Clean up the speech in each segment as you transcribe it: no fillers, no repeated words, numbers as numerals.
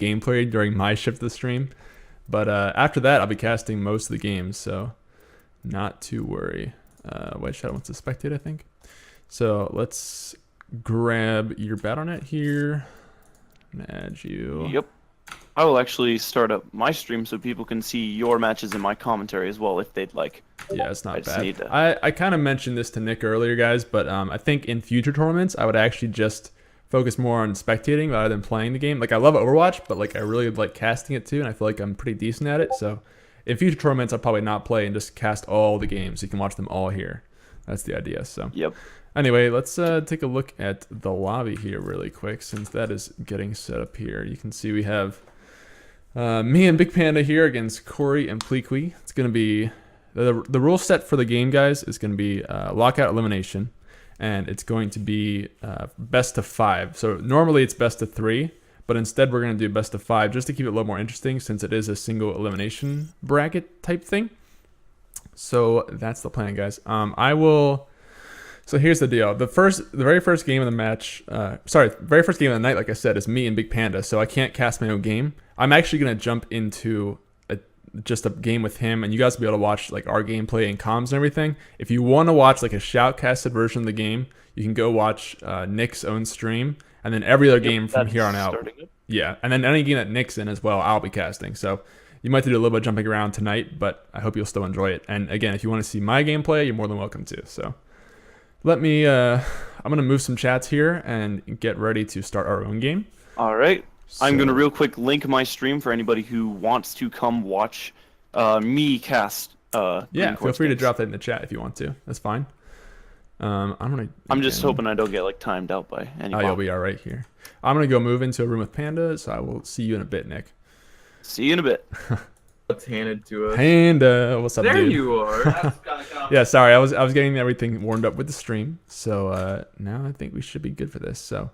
gameplay during my shift of the stream. But after that, I'll be casting most of the games, so not to worry. White Shadow wants to spectate, I think. So let's grab your Battle.net here. Add you. Yep. I will actually start up my stream so people can see your matches in my commentary as well if they'd like. Yeah, it's not bad. I kind of mentioned this to Nick earlier, guys, but I think in future tournaments, I would actually just focus more on spectating rather than playing the game. Like, I love Overwatch, but like I really like casting it too, and I feel like I'm pretty decent at it. So in future tournaments, I'll probably not play and just cast all the games. So you can watch them all here. That's the idea. So yep. Anyway, let's take a look at the lobby here really quick, since that is getting set up here. You can see we have me and Big Panda here against Corey and Pleequi. It's going to be, the rule set for the game, guys, is going to be Lockout Elimination, and it's going to be best of 5. So normally it's best of 3, but instead we're going to do best of 5 just to keep it a little more interesting, since it is a single elimination bracket type thing. So that's the plan, guys. So here's the deal. The very first game of the match, very first game of the night, like I said, is me and Big Panda. So I can't cast my own game. I'm actually gonna jump into just a game with him, and you guys will be able to watch like our gameplay and comms and everything. If you want to watch like a shoutcasted version of the game, you can go watch Nick's own stream, and then every other game from here on out. Yeah, and then any game that Nick's in as well, I'll be casting. So you might have to do a little bit of jumping around tonight, but I hope you'll still enjoy it. And again, if you want to see my gameplay, you're more than welcome to. So. Let me, I'm going to move some chats here and get ready to start our own game. All right. So, I'm going to real quick link my stream for anybody who wants to come watch me cast. Yeah, feel free to drop that in the chat if you want to. That's fine. I'm just hoping I don't get like timed out by anyone. Oh, you'll be all right here. I'm going to go move into a room with Panda, so I will see you in a bit, Nick. See you in a bit. What's handed to us? Panda, what's up, there dude? There you are. Yeah, sorry, I was getting everything warmed up with the stream, so now I think we should be good for this. So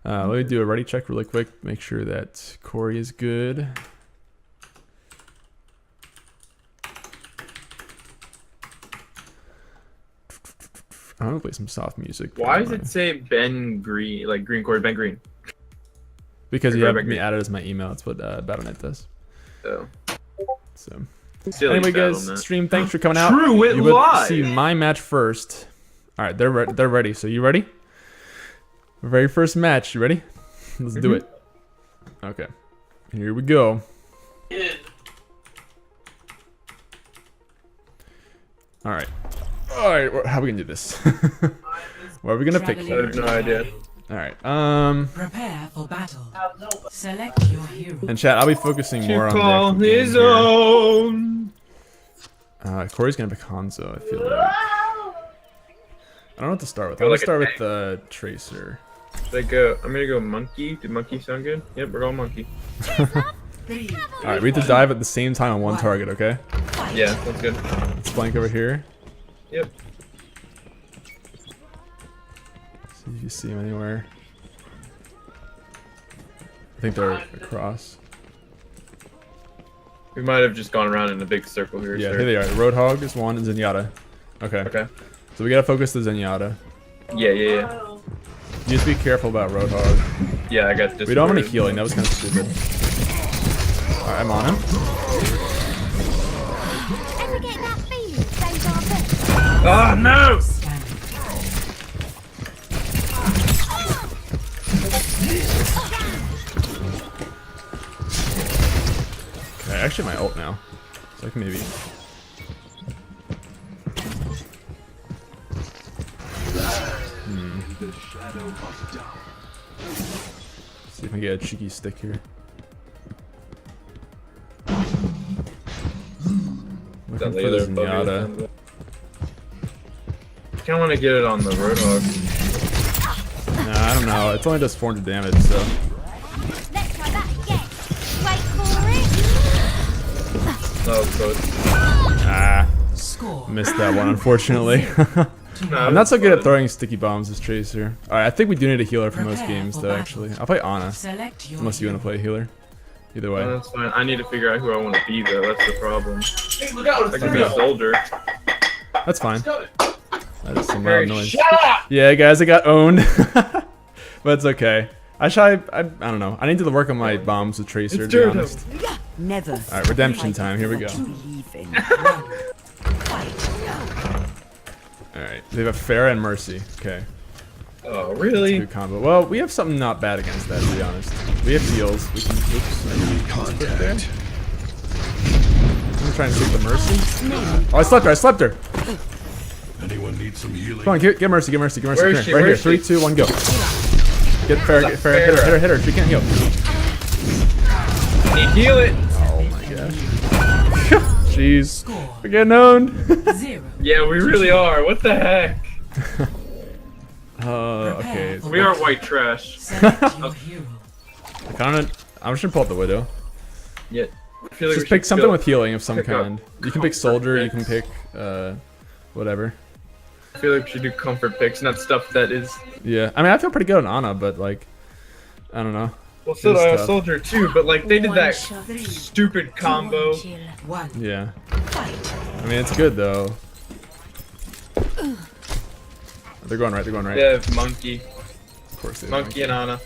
let me do a ready check really quick, make sure that Corey is good. I'm gonna play some soft music. Why does it say Ben Green, like Green Corey, Ben Green? Because you have me added as my email. That's what Battle.net does. Oh. So. Silly anyway, guys, stream, thanks for coming out. True, it you would live. See my match first. All right, they're ready. So you ready? Very first match. You ready? Let's do it. Okay, here we go. All right. All right. How are we gonna do this? What are we gonna pick here? I have no idea. All right. Prepare for battle. Select your hero. And chat, I'll be focusing more on his own. Corey's gonna pick Hanzo, I feel like. I don't know what to start with. I'm gonna start with the Tracer. I'm gonna go Monkey. Did Monkey sound good? Yep, we're going Monkey. Alright, we have to dive at the same time on one target, okay? Yeah, that's good. Let's flank over here. Yep. See if you see him anywhere. I think they're across. We might have just gone around in a big circle here. Yeah, sir. here they are. Roadhog is one and Zenyatta. Okay. Okay. So we gotta focus the Zenyatta. Yeah. You just be careful about Roadhog. Yeah, I got this. We don't have any healing. That was kind of stupid. Alright, I'm on him. Ever get that feeling? Same Oh no! Okay, I actually have my ult now. So I can maybe. See if I can get a cheeky stick here. Looking for the Zenyatta. I kind of want to get it on the Roadhog. Nah, I don't know. It only does 400 damage, so. Let's try that again. Wait for it. Oh, close. Ah. Missed that one, unfortunately. I'm not so good at throwing sticky bombs as Tracer. Alright, I think we do need a healer for most games, though, actually. I'll play Ana. Unless you want to play a healer. Either way. That's fine. I need to figure out who I want to be, though. That's the problem. Hey, look out! I can be a soldier. That's fine. That is some loud noise. Yeah, guys, I got owned. But it's okay. I don't know. I need to work on my bombs with Tracer, to be honest. Never. Alright, redemption time. Here we go. Alright, they have Farah and Mercy. Okay. Oh, really? Good combo. Well, we have something not bad against that, to be honest. We have heals. We can. Oops. There. I'm trying to take the Mercy. Oh, I slept her. I slept her. Anyone need some healing? Come on, get Mercy. Get Mercy. Get Mercy. Where is Here, she? right Where here. is 3, she? 2, 1, go. Get Farah. Get Farah. Hit her. She can't heal. Need heal it. Oh my gosh. Jeez. We're getting owned. 0. Yeah, we really are. What the heck? Okay. We are white trash. Select your hero. I'm just gonna pull up the Widow. Yeah. I feel like Just we pick should something go with healing of some pick up kind. You can pick Soldier, you can picks. pick, whatever. I feel like we should do comfort picks, not stuff that is. Yeah, I mean, I feel pretty good on Ana, but, like, I don't know. Well, so It's do tough. Soldier too, but like they did that shot. stupid combo. 1. Yeah. Fight. I mean, it's good, though. They're going right, they're going right. They have Monkey. Of course they have Monkey and Ana.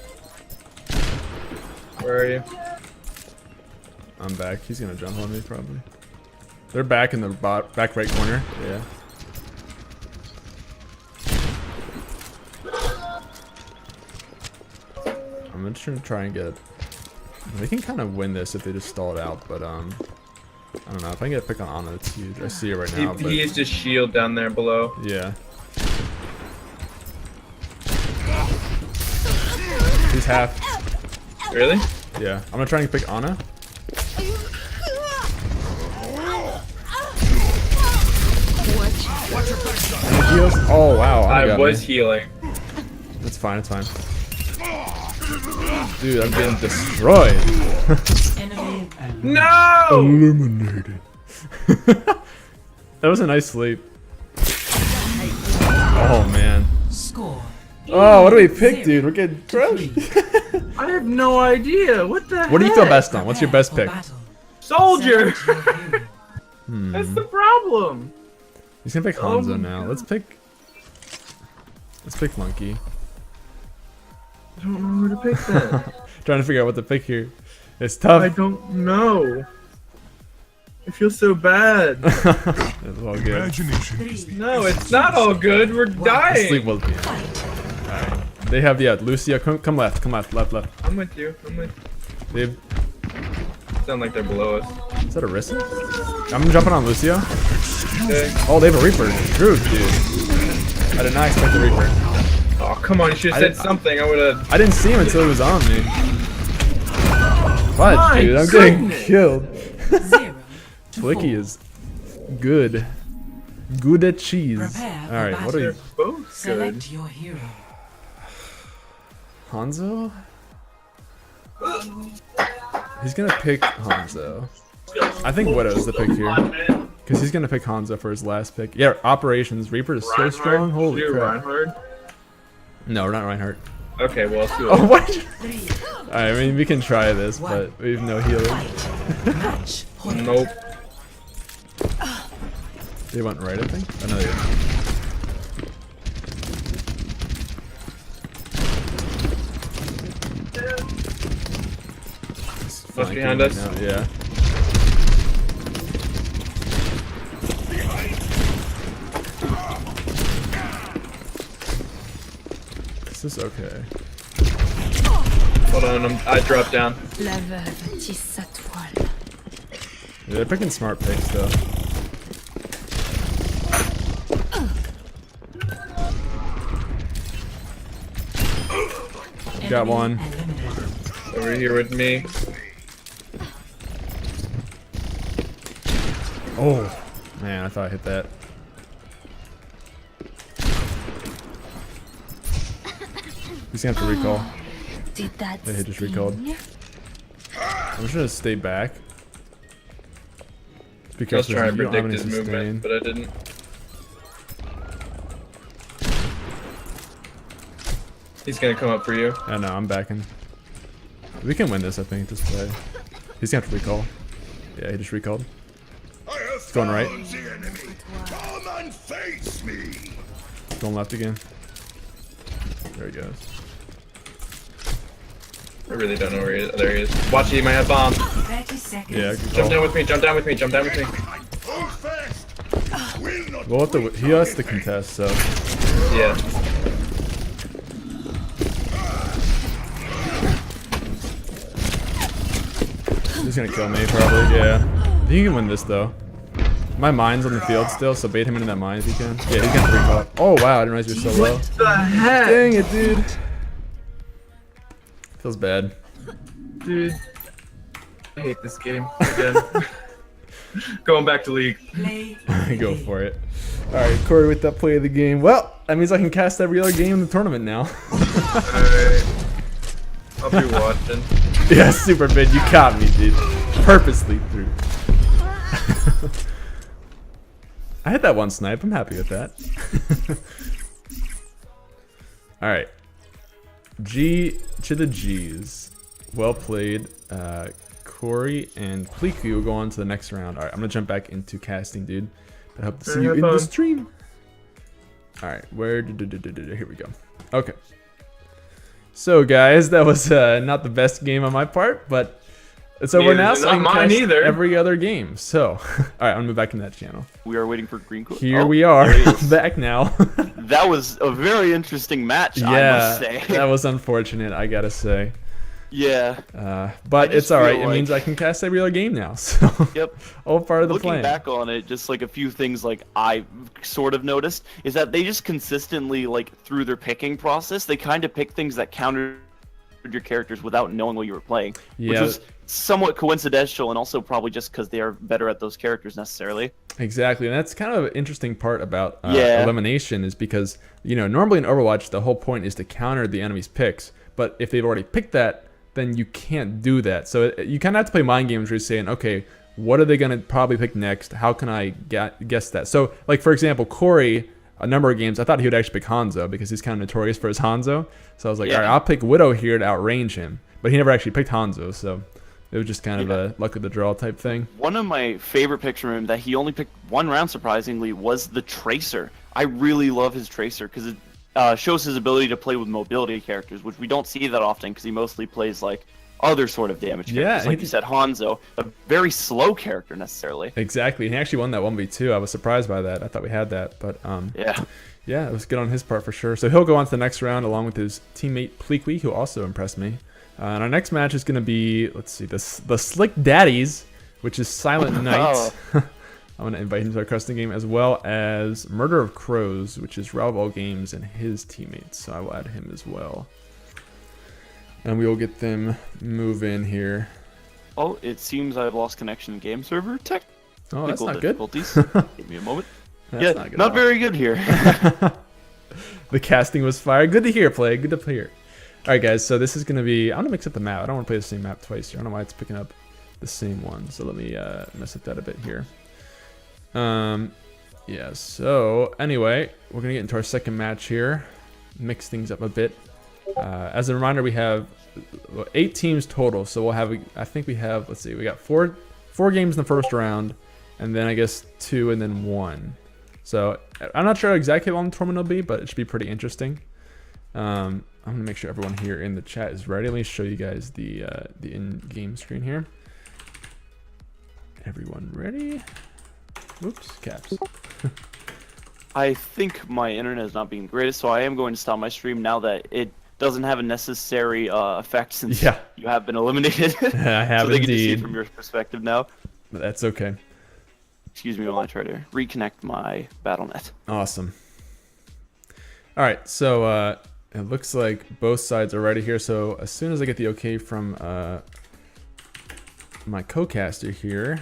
Where are you? I'm back. He's gonna jump on me, probably. They're back in the back right corner. Yeah. I'm just gonna try and get. They can kind of win this if they just stall it out, but I don't know. If I can get a pick on Ana, it's huge. I see it right now, but He is just shield down there below. yeah. He's half. Really? Yeah. I'm gonna try and pick Ana. Heals. Oh wow. Ana I got was me. healing. It's fine. It's fine. Dude, I'm getting destroyed. Enemy No! Eliminated. That was a nice sleep. Oh man. score. Oh, what do we pick, dude? We're getting crushed. I have no idea. What the heck? What do you feel best on? What's your best pick? Soldier! Select your hero. That's the problem. He's gonna pick Hanzo now. Let's pick Monkey. I don't know who to pick then. Trying to figure out what to pick here. It's I tough. don't know. I feel so bad. It's all good. Imagination is the No, it's not all good. We're Sleep dying. will be. Alright. They have, yeah, Lucia. Come left. Left. I'm with you. They've. Sound like they're below us. Is that a Rissa? I'm jumping on Lucio. Okay. Oh, they have a Reaper. True, dude. I did not expect the Reaper. Oh, come on. You should have said something. I would have. I didn't see him until he was on me. Fudge, My dude. I'm getting goodness. killed. 0. Flicky is good. Good at cheese. Prepare for Alright, what are They're you? both good. Select your hero. Hanzo? He's gonna pick Hanzo. I think Widow's the pick here. Because he's gonna pick Hanzo for his last pick. Yeah, Operations. Reaper is so Reinhardt? strong. Holy Should we do crap. Reinhardt? No, we're not Reinhardt. Okay, well, let's do it. Oh, what? 3. I mean, we can try this, but we have no healing. Match point. Nope. They went right, I think? Oh, no, they didn't. It's What's flanking behind right us? now, yeah. This is okay. Hold on, I dropped down. La veuve tisse sa toile. Yeah, they're picking smart picks, though. Got one. Eliminated. Over here with me. Oh, man, I thought I hit that. He's gonna have to recall. Did that Yeah, he just recalled. sting? I'm just gonna stay back. I was Because trying to you don't have predict any his movement, sustain. but I didn't. He's gonna come up for you. I know, I'm backing. We can win this, I think, this play. He's gonna have to recall. Yeah, he just recalled. It's going right. The enemy. Come and face me. Going left again. There he goes. I really don't know where he is. There he is. Watch, he might have bomb. 30 seconds. Yeah, good Jump call. down with me, jump down with me, jump down with me. Hold fast. Will not We'll have to, he has to contest, so. Yeah. He's gonna kill me, probably, yeah. He can win this, though. My mine's on the field still, so bait him into that mine if you can. Yeah, he's gonna recall. Oh, wow, I didn't realize you were so low. What the heck? Dang it, dude. Feels bad. Dude. I hate this game again. Going back to League. Play. Go for it. Alright, Corey with that play of the game. Well, that means I can cast every other game in the tournament now. Alright. I'll be watching. Yeah, super bid. You caught me, dude. Purposely through. I had that one snipe. I'm happy with that. Alright. G to the G's. Well played. Corey and Pleaku will go on to the next round. Alright, I'm gonna jump back into casting, dude. But I hope to see you in the stream. Alright, here we go. Okay. So guys, that was not the best game on my part, but it's over now, so I can cast every other game. So, alright, I'm gonna move back into that channel. We are waiting for Green Coat. Here we are, there he is. back now. That was a very interesting match, I must say. that was unfortunate, I gotta say. Yeah. But it's alright, feel it means I can cast every other game now, so Yep. all part of the Looking plan. back on it, just like a few things like I sort of noticed is that they just consistently, like through their picking process, they kind of pick things that countered your characters without knowing what you were playing, which Yeah. was somewhat coincidental, and also probably just because they are better at those characters necessarily. Exactly, and that's kind of an interesting part about Yeah. elimination is because, you know, normally in Overwatch, the whole point is to counter the enemy's picks, but if they've already picked that, then you can't do that. So you kind of have to play mind games where you're saying, okay, what are they going to probably pick next? How can I guess that? So, like, for example, Corey, a number of games, I thought he would actually pick Hanzo because he's kind of notorious for his Hanzo. So I was like, Yeah. all right, I'll pick Widow here to outrange him. But he never actually picked Hanzo, so it was just kind of a luck of the draw type thing. One of my favorite picks from him that he only picked one round, surprisingly, was the Tracer. I really love his Tracer because it shows his ability to play with mobility characters, which we don't see that often because he mostly plays like other sort of damage characters. Yeah, Like you said, Hanzo, a very slow character necessarily. Exactly, and he actually won that 1v2. I was surprised by that. I thought we had that, but yeah, it was good on his part for sure. So he'll go on to the next round along with his teammate Pleakwee, who also impressed me. And our next match is going to be, let's see, the Slick Daddies, which is Silent Night. I'm going to invite him to our custom game, as well as Murder of Crows, which is Ralball Games and his teammates. So I will add him as well. And we will get them move in here. Oh, it seems I've lost connection in game server. Oh, that's not good. Difficulties. Give me a moment. That's Yeah, not good at not all. very good here. The casting was fire. Good to hear, Play. Good to hear. All right, guys. So this is going to be... I'm going to mix up the map. I don't want to play the same map twice here. I don't know why it's picking up the same one. So let me mess up that a bit here. Yeah, so anyway, we're going to get into our second match here. Mix things up a bit. As a reminder, we have 8 teams total. So we'll have... I think we have... Let's see. We got four games in the first round. And then I guess 2 and then 1. So I'm not sure exactly how long the tournament will be, but it should be pretty interesting. I'm gonna make sure everyone here in the chat is ready. Let me show you guys the in-game screen here. Everyone ready? Oops, caps. I think my internet is not being greatest, so I am going to stop my stream now that it doesn't have a necessary effect since you have been eliminated. I have so they get to see indeed. it from your perspective now. But that's okay. Excuse me while I try to reconnect my BattleNet. Awesome. All right, so it looks like both sides are ready here. So as soon as I get the okay from my co-caster here,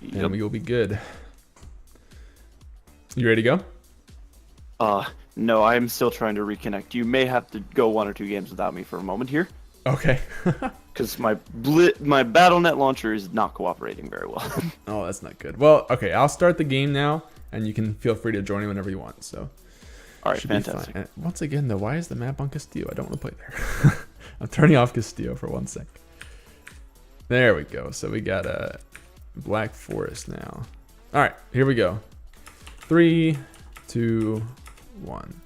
then we will be good. You ready to go? No, I am still trying to reconnect. You may have to go 1 or 2 games without me for a moment here. Okay. Because my BattleNet launcher is not cooperating very well. Oh, that's not good. Well, okay, I'll start the game now, and you can feel free to join me whenever you want. So, all right, should be fantastic. fine. And once again, though, why is the map on Castillo? I don't want to play there. I'm turning off Castillo for 1 sec. There we go. So we got a Black Forest now. All right, here we go. 3, 2, 1.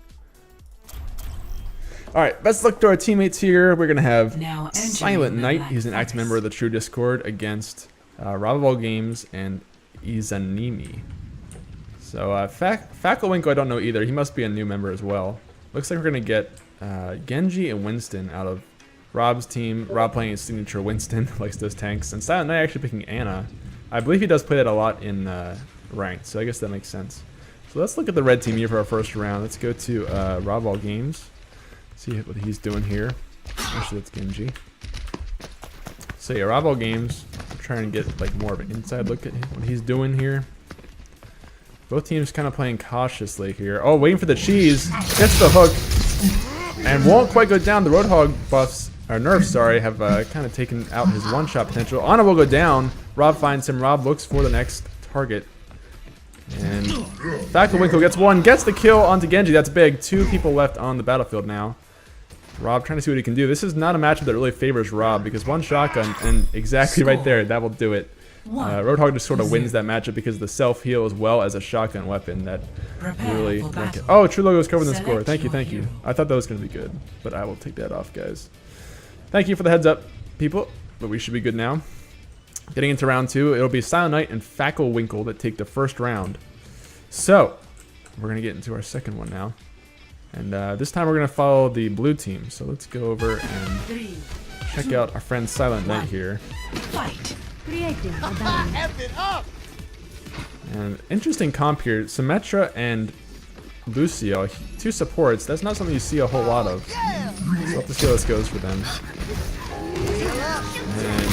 All right, best look to our teammates here. We're gonna have Now entering Silent the Knight. Black He's an active Forest. member of the True Discord against Rob of All Games and Izanimi. So Fackelwinkle, I don't know either. He must be a new member as well. Looks like we're gonna get Genji and Winston out of Rob's team. Rob playing his signature Winston, likes those tanks, and Silent Knight actually picking Anna. I believe he does play that a lot in ranked, so I guess that makes sense. So let's look at the red team here for our first round. Let's go to Rob of All Games. See what he's doing here. Actually, that's Genji. So yeah, Rob of All Games. I'm trying to get like more of an inside look at what he's doing here. Both teams kind of playing cautiously here. Oh, waiting for the cheese. Gets the hook. And won't quite go down. The Roadhog buffs, or nerfs, sorry, have kind of taken out his one-shot potential. Ana will go down. Rob finds him. Rob looks for the next target. And Fackelwinkle gets one. Gets the kill onto Genji. That's big. 2 people left on the battlefield now. Rob trying to see what he can do. This is not a matchup that really favors Rob because one shotgun and exactly right there, that will do it. Roadhog just sort of wins that matchup because of the self-heal as well as a shotgun weapon that really... Oh, True Logo's covering the score. Thank you, thank you. I thought that was going to be good, but I will take that off, guys. Thank you for the heads up, people, but we should be good now. Getting into round 2, it'll be Silent Knight and Fackelwinkle that take the first round. So, we're going to get into our second one now. And this time we're going to follow the blue team. So let's go over and check out our friend Silent Knight here. Fight. And interesting comp here. Symmetra and Lucio, 2 supports. That's not something you see a whole lot of. So we'll have to see how this goes for them. And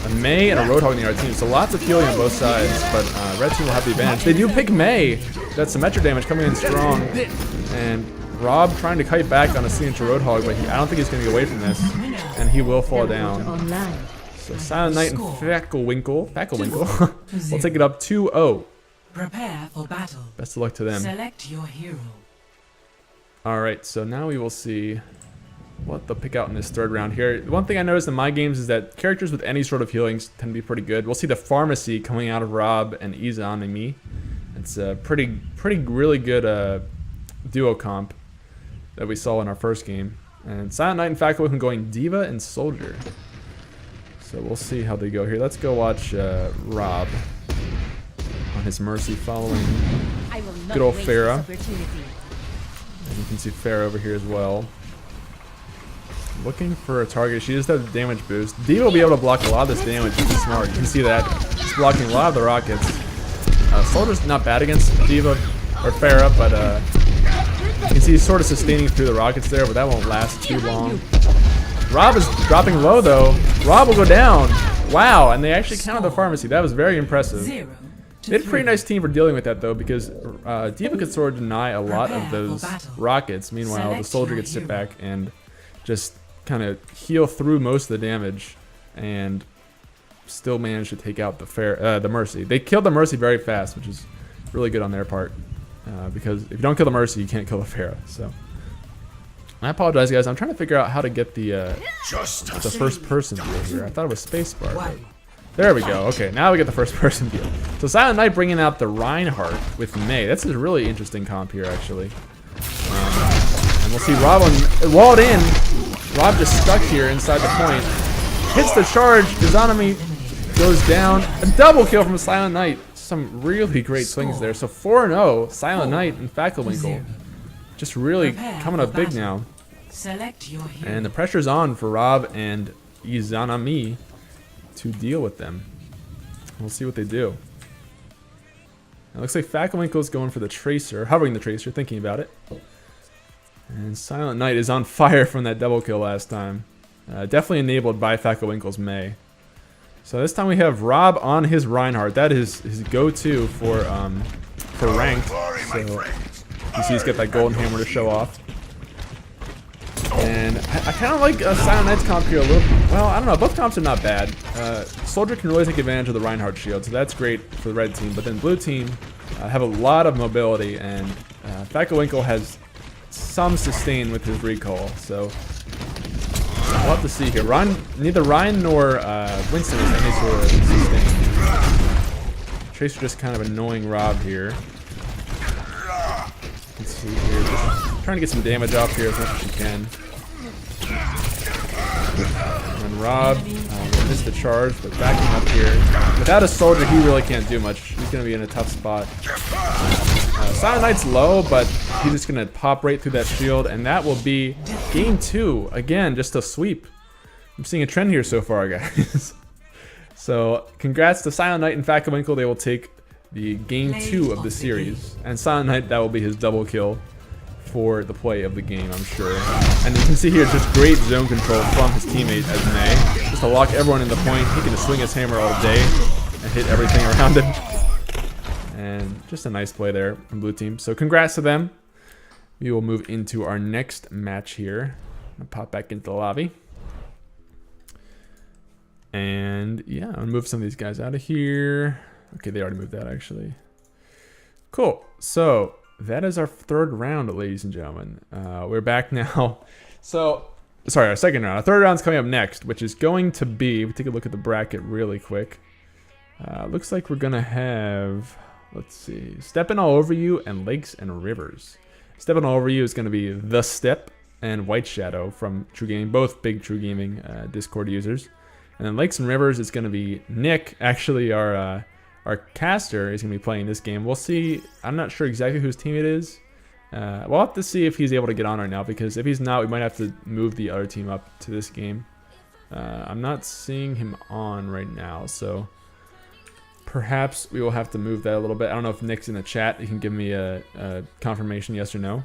a Mei and a Roadhog in our team. So lots of healing on both sides, but red team will have the advantage. They do pick Mei. That Symmetra damage coming in strong. And Rob trying to kite back on a signature Roadhog, but I don't think he's going to get away from this. And he will fall down. So Silent Knight and Fackelwinkle will take it up 2-0. Prepare for battle. Best of luck to them. Select your hero. Alright, so now we will see what they'll pick out in this third round here. One thing I noticed in my games is that characters with any sort of healings tend to be pretty good. We'll see the Pharmacy coming out of Rob and Izan and me. It's a really good duo comp that we saw in our first game. And Silent Knight and Fackelwinkle going Diva and Soldier. So we'll see how they go here. Let's go watch Rob on his Mercy following good old Pharah. And you can see Pharah over here as well. Looking for a target. She just has a damage boost. Diva will be able to block a lot of this damage, which is smart. You can see that. She's blocking a lot of the rockets. Soldier's not bad against Diva or Pharah, but you can see he's sort of sustaining through the rockets there, but that won't last too long. Rob is dropping low though. Rob will go down. Wow, and they actually counted the Pharmacy. That was very impressive. They had a pretty nice team for dealing with that though, because Diva could sort of deny a lot of those rockets. Meanwhile, the Soldier gets sit back and just kind of heal through most of the damage and still manage to take out the Mercy. They killed the Mercy very fast, which is really good on their part. Because if you don't kill the Mercy, you can't kill the Pharah. So I apologize, guys. I'm trying to figure out how to get the first person deal here. I thought it was spacebar. But there we go. Okay, now we get the first person deal. So Silent Knight bringing out the Reinhardt with Mei. That's a really interesting comp here, actually. And we'll see Rob walled in. Rob just stuck here inside the point. Hits the charge. Izanami goes down. A double kill from Silent Knight. Some really great swings there. So 4-0, Silent Knight and Fackelwinkle. Just really coming up big now. And the pressure's on for Rob and Izanami to deal with them. We'll see what they do. It looks like Fackelwinkle's going for the Tracer, hovering the Tracer, thinking about it. And Silent Knight is on fire from that double kill last time. Definitely enabled by Fackelwinkle's Mei. So this time we have Rob on his Reinhardt. That is his go-to for ranked. So you see he's got that golden hammer to show off. And I kind of like Silent Knight's comp here a little. Well, I don't know. Both comps are not bad. Soldier can really take advantage of the Reinhardt shield, so that's great for the red team. But then blue team have a lot of mobility, and Fackelwinkle has some sustain with his recall. So we'll have to see here. Neither Ryan nor Winston has any sort of sustain. Tracer just kind of annoying Rob here. Let's see here. Just trying to get some damage off here as much as she can. And then Rob missed the charge, but backing up here. Without a soldier, he really can't do much. He's going to be in a tough spot. Silent Knight's low, but he's just going to pop right through that shield, and that will be game 2. Again, just a sweep. I'm seeing a trend here so far, guys. So, congrats to Silent Knight and Fakwinkle. They will take the game 2 of the series. And Silent Knight, that will be his double kill for the play of the game, I'm sure. And you can see here just great zone control from his teammate as May. Just to lock everyone in the point. He can just swing his hammer all day and hit everything around him. And just a nice play there from blue team. So congrats to them. We will move into our next match here. I'm gonna pop back into the lobby. And yeah, I'm gonna move some of these guys out of here. Okay, they already moved that actually. Cool. So that is our 3rd round, ladies and gentlemen. We're back now. So, sorry, our 2nd round. Our 3rd round's coming up next, which is going to be, we take a look at the bracket really quick. Looks like we're gonna have, let's see, Steppin' All Over You and Lakes and Rivers. Steppin' All Over You is gonna be The Step and White Shadow from TRUgaming, both big TRUgaming Discord users. And then Lakes and Rivers is gonna be Nick, actually our caster is going to be playing this game. We'll see. I'm not sure exactly whose team it is. We'll have to see if he's able to get on right now, because if he's not, we might have to move the other team up to this game. I'm not seeing him on right now, so perhaps we will have to move that a little bit. I don't know if Nick's in the chat. He can give me a confirmation, yes or no.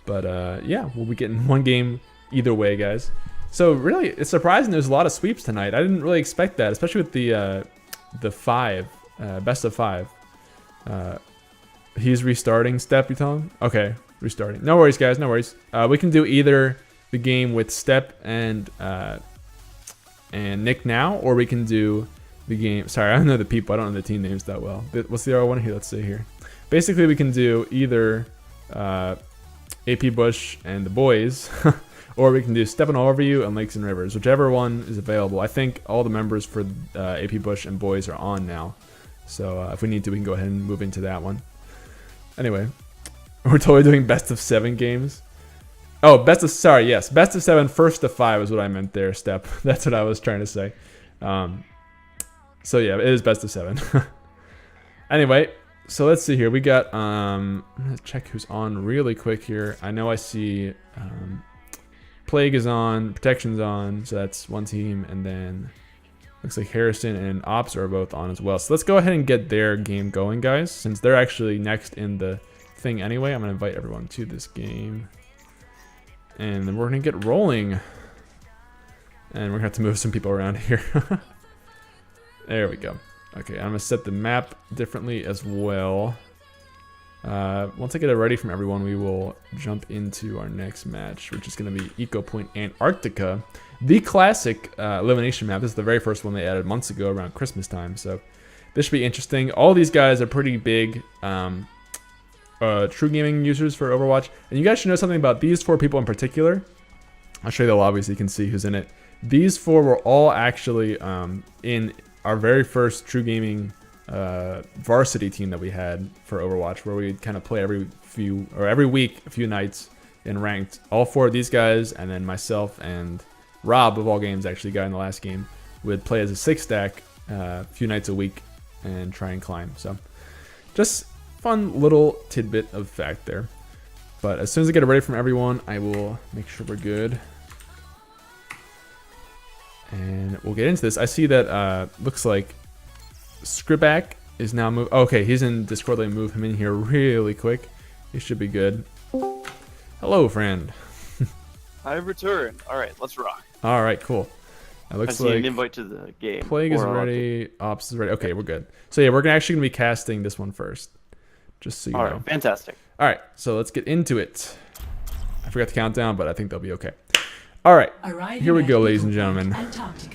But yeah, we'll be getting one game either way, guys. So really, it's surprising there's a lot of sweeps tonight. I didn't really expect that, especially with the 5. Best of 5. He's restarting. Step, you tell him? Okay, restarting. No worries, guys. No worries. We can do either the game with Step and Nick now, or we can do the game. Sorry, I don't know the people. I don't know the team names that well. What's the other one here? Let's see here. Basically, we can do either AP Bush and the boys, or we can do Steppin' All Over You and Lakes and Rivers, whichever one is available. I think all the members for AP Bush and boys are on now. So if we need to, we can go ahead and move into that one. Anyway, we're totally doing best of 7 games. Oh, best of 7, 1st to 5 is what I meant there, Step. That's what I was trying to say. So yeah, it is best of 7. Anyway, so let's see here. We got, I'm going to check who's on really quick here. I know I see Plague is on, Protection's on, so that's one team, and then looks like Harrison and Ops are both on as well. So let's go ahead and get their game going, guys. Since they're actually next in the thing anyway, I'm going to invite everyone to this game. And then we're going to get rolling. And we're going to have to move some people around here. There we go. Okay, I'm going to set the map differently as well. Once I get it ready from everyone, we will jump into our next match, which is going to be Eco Point Antarctica. The classic elimination map. This is the very first one they added months ago around Christmas time. So this should be interesting. All these guys are pretty big TRUgaming users for Overwatch. And you guys should know something about these 4 people in particular. I'll show you the lobby so you can see who's in it. These 4 were all actually in our very first TRUgaming varsity team that we had for Overwatch, where we'd kind of play every week, a few nights in ranked. All 4 of these guys, and then myself and Rob of all games actually got in the last game, would play as a 6-stack a few nights a week and try and climb. So just fun little tidbit of fact there. But as soon as I get it ready from everyone, I will make sure we're good. And we'll get into this. I see that looks like Skriback is now moved. Okay, he's in Discord. Let me move him in here really quick. He should be good. Hello, friend. I return. All right, let's rock. All right, cool. It looks like an invite to the game. Plague is ready. Ops is ready. Okay, we're good. So yeah, we're actually gonna be casting this one first, just so you know. All right, fantastic. All right, so let's get into it. I forgot to count down, but I think they'll be okay. All right, here we go, ladies and gentlemen.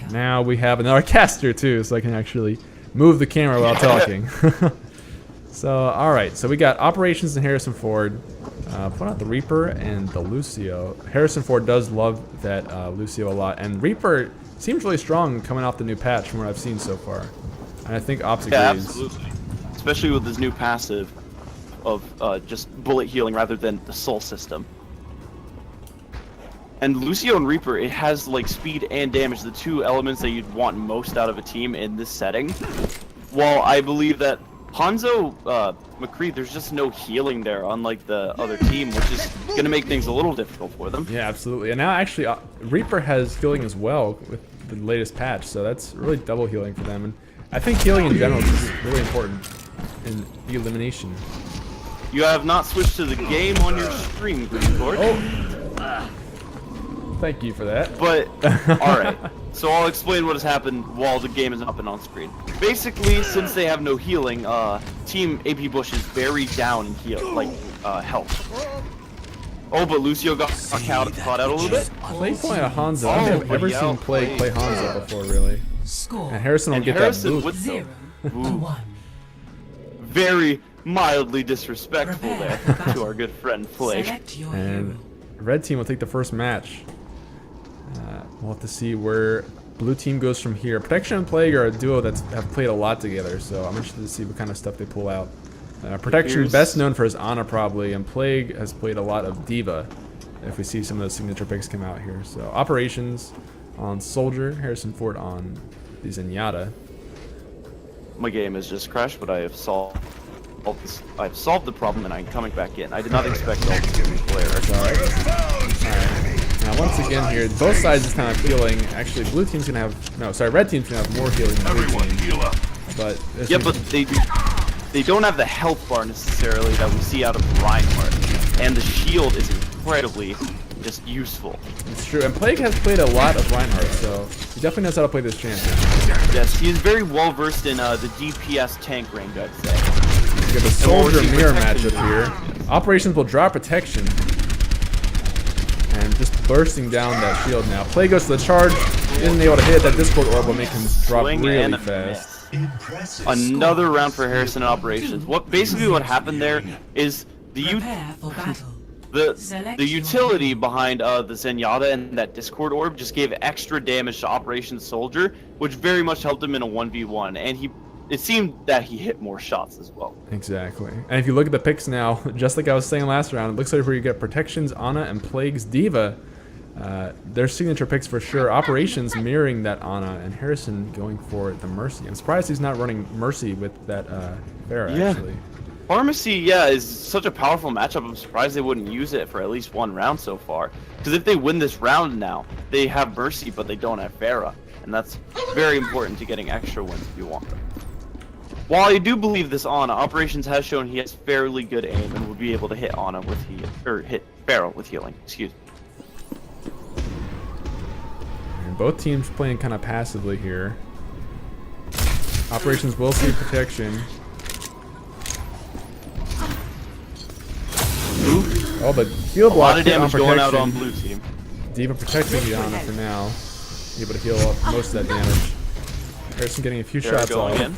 Now we have another caster too, so I can actually move the camera while talking. So, all right, so we got Operations and Harrison Ford. Put out the Reaper and the Lucio. Harrison Ford does love that Lucio a lot, and Reaper seems really strong coming off the new patch from what I've seen so far. And I think Ops agrees. Yeah, absolutely. Especially with his new passive. of just bullet healing rather than the soul system. And Lucio and Reaper, it has like speed and damage, the two elements that you'd want most out of a team in this setting. While I believe that Hanzo, McCree, there's just no healing there, unlike the other team, which is going to make things a little difficult for them. Yeah, absolutely. And now actually, Reaper has healing as well with the latest patch, so that's really double healing for them. And I think healing in general is really important in the elimination. You have not switched to the game on your stream, Green Court. Oh. Thank you for that. But, alright. So I'll explain what has happened while the game is up and on screen. Basically, since they have no healing, Team AP Bush is very down in health. Oh, but Lucio got caught out a little bit. Play playing a Hanzo. I don't think I've ever seen play Hanzo before, really. Score. And Harrison will get that boot. With 0 to 1. Very mildly disrespectful there to our good friend Plague. Select your And hero. red team will take the first match. We'll have to see where blue team goes from here. Protection and Plague are a duo that have played a lot together, so I'm interested to see what kind of stuff they pull out. Protection, best known for his Ana probably, and Plague has played a lot of Diva, if we see some of those signature picks come out here. So Operations on Soldier, Harrison Ford on the Zenyatta. My game has just crashed, but I have solved the problem and I'm coming back in. I did not expect all this to be player. Alright. Now once again here, both sides is kind of healing. Actually, blue team's gonna have red team's gonna have more healing than blue team. But yeah, but they don't have the health bar necessarily that we see out of Reinhardt, and the shield is incredibly just useful. It's true, and Plague has played a lot of Reinhardt, so he definitely knows how to play this champion. Yes, he is very well versed in the DPS tank range, I'd say. We have a Soldier mirror matchup here. Operations will drop Protection. And just bursting down that shield now. Plague goes to the charge. Isn't able to hit that Discord orb will make him drop really fast. Another round for Harrison in Operations. Basically what happened there is the utility behind the Zenyatta and that Discord orb just gave extra damage to Operations Soldier, which very much helped him in a 1v1, and it seemed that he hit more shots as well. Exactly. And if you look at the picks now, just like I was saying last round, it looks like where you get Protections, Ana, and Plague's Diva, their signature picks for sure. Operations mirroring that Ana, and Harrison going for the Mercy. I'm surprised he's not running Mercy with that Pharah, actually. Pharmacy, yeah, is such a powerful matchup. I'm surprised they wouldn't use it for at least one round so far. Because if they win this round now, they have Mercy, but they don't have Pharah. And that's very important to getting extra wins if you want them. While I do believe this Ana, Operations has shown he has fairly good aim and will be able to hit Ana with hit Pharah with healing. Excuse me. And both teams playing kind of passively here. Operations will see Protection. Oh, but heal block. A lot of damage going out on blue team. Diva protecting the Ana for now. Able to heal up most of that damage. Harrison getting a few shots off. In.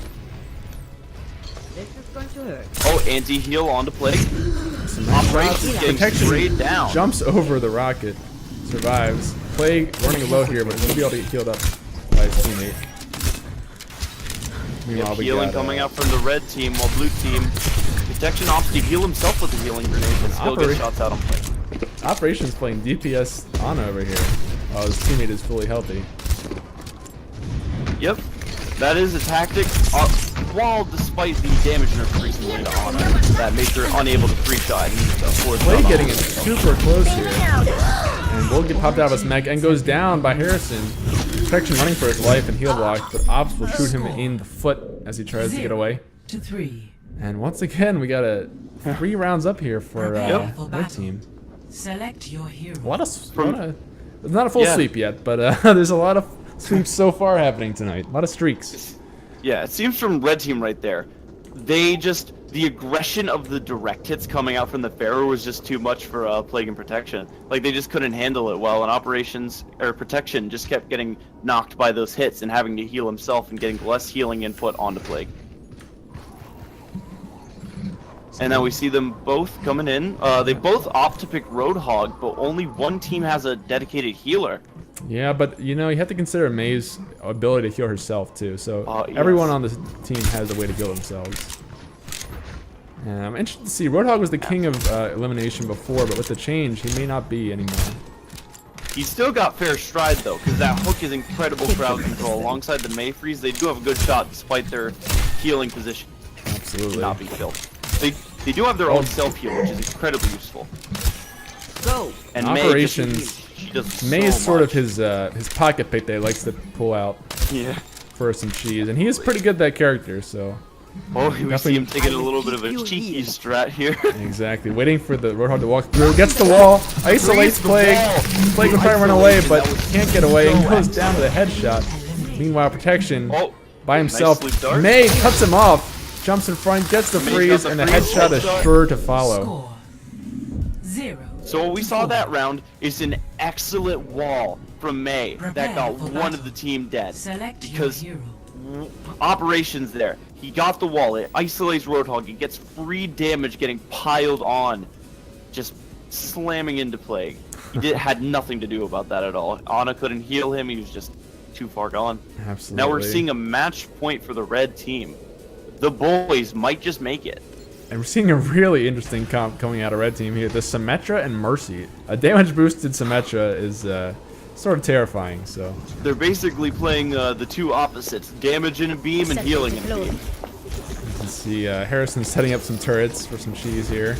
Oh, anti-heal onto Plague. Operations getting sprayed down. Jumps over the rocket. Survives. Plague running low here, but he'll be able to get healed up by his teammate. Meanwhile, we healing got, coming out from the red team, while blue team Protection opts to heal himself with the healing grenade and still get shots out on Plague. Operations playing DPS Ana over here, while his teammate is fully healthy. Yep, that is a tactic. While despite the damage nerf recently to Ana, that makes her unable to free shot. Plague getting it super close here, and will get popped out of his mech and goes down by Harrison. Protection running for his life and heal block, but Ops will shoot him in the foot as he tries to get away. 2-3. And once again, we got 3 rounds up here for red team. Select your hero. It's not a full sweep yet, but there's a lot of sweeps so far happening tonight. A lot of streaks. Yeah, it seems from red team right there. The aggression of the direct hits coming out from the Pharah was just too much for Plague and Protection. Like, they just couldn't handle it well, and Protection just kept getting knocked by those hits and having to heal himself and getting less healing input onto Plague. And now we see them both coming in. They both opt to pick Roadhog, but only one team has a dedicated healer. Yeah, but you have to consider May's ability to heal herself too. So everyone on this team has a way to heal themselves. And I'm interested to see. Roadhog was the king of elimination before, but with the change, he may not be anymore. He's still got fair stride though, because that hook is incredible crowd control. Alongside the Mayfreeze, they do have a good shot despite their healing position. Absolutely. To not be killed. They do have their own self heal, which is incredibly useful. Go. And Operations. May is sort much. of his pocket pick that he likes to pull out Yeah. for some cheese, and he is pretty good at that character. So Oh, we see him taking a little bit of a cheeky strat here. exactly, waiting for the Roadhog to walk through. Gets the wall, isolates Plague. Plague will try to run away, but can't get away. And goes down with a headshot. Meanwhile, Protection by himself. Nice sleep dart. May cuts him off. Jumps in front, gets the freeze, and the headshot is sure to follow. Score 0. So what we saw that round is an excellent wall from May that got one of the team dead. Select Because your hero. operations there. He got the wall, it isolates Roadhog, it gets free damage getting piled on, just slamming into Plague. He had nothing to do about that at all. Ana couldn't heal him, he was just too far gone. Absolutely. Now we're seeing a match point for the red team. The boys might just make it. And we're seeing a really interesting comp coming out of Red Team here. The Symmetra and Mercy. A damage boosted Symmetra is sort of terrifying, so. They're basically playing the two opposites, damage in a beam and healing in a beam. You can see Harrison setting up some turrets for some cheese here.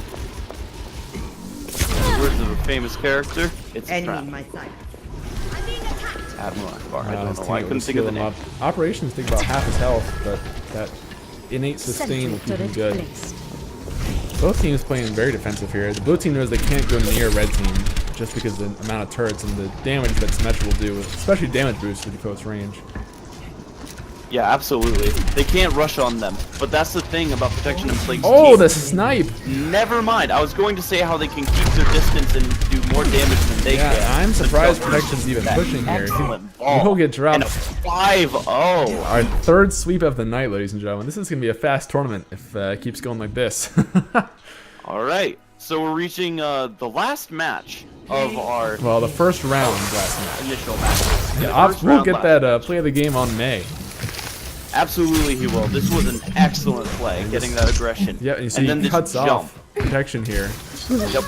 Words of a famous character, it's Enemy Trap. in my sight. Admiral Akbar. I His don't know why I teammate couldn't was think of the healing name. him up. Operations take about half his health, but that innate sustain will keep him good. Both teams playing very defensive here. The blue team knows they can't go near red team just because of the amount of turrets and the damage that Symmetra will do, especially damage boost with the close range. Yeah, absolutely. They can't rush on them, but that's the thing about Protection and Plague's Oh, team. the snipe! Never mind. I was going to say how they can keep their distance and do more damage than they Yeah, can. I'm surprised But Protection's even that pushing here. excellent He ball. will get dropped. And a 5-0. Our third sweep of the night, ladies and gentlemen. This is going to be a fast tournament if it keeps going like this. All right. So we're reaching the last match of our Well, the first round last match. initial match. Yeah, Ops will get that play of the game on May. Absolutely, he will. This was an excellent play, getting that aggression. Yeah, and you see and then he this cuts jump. off Protection here. Yep.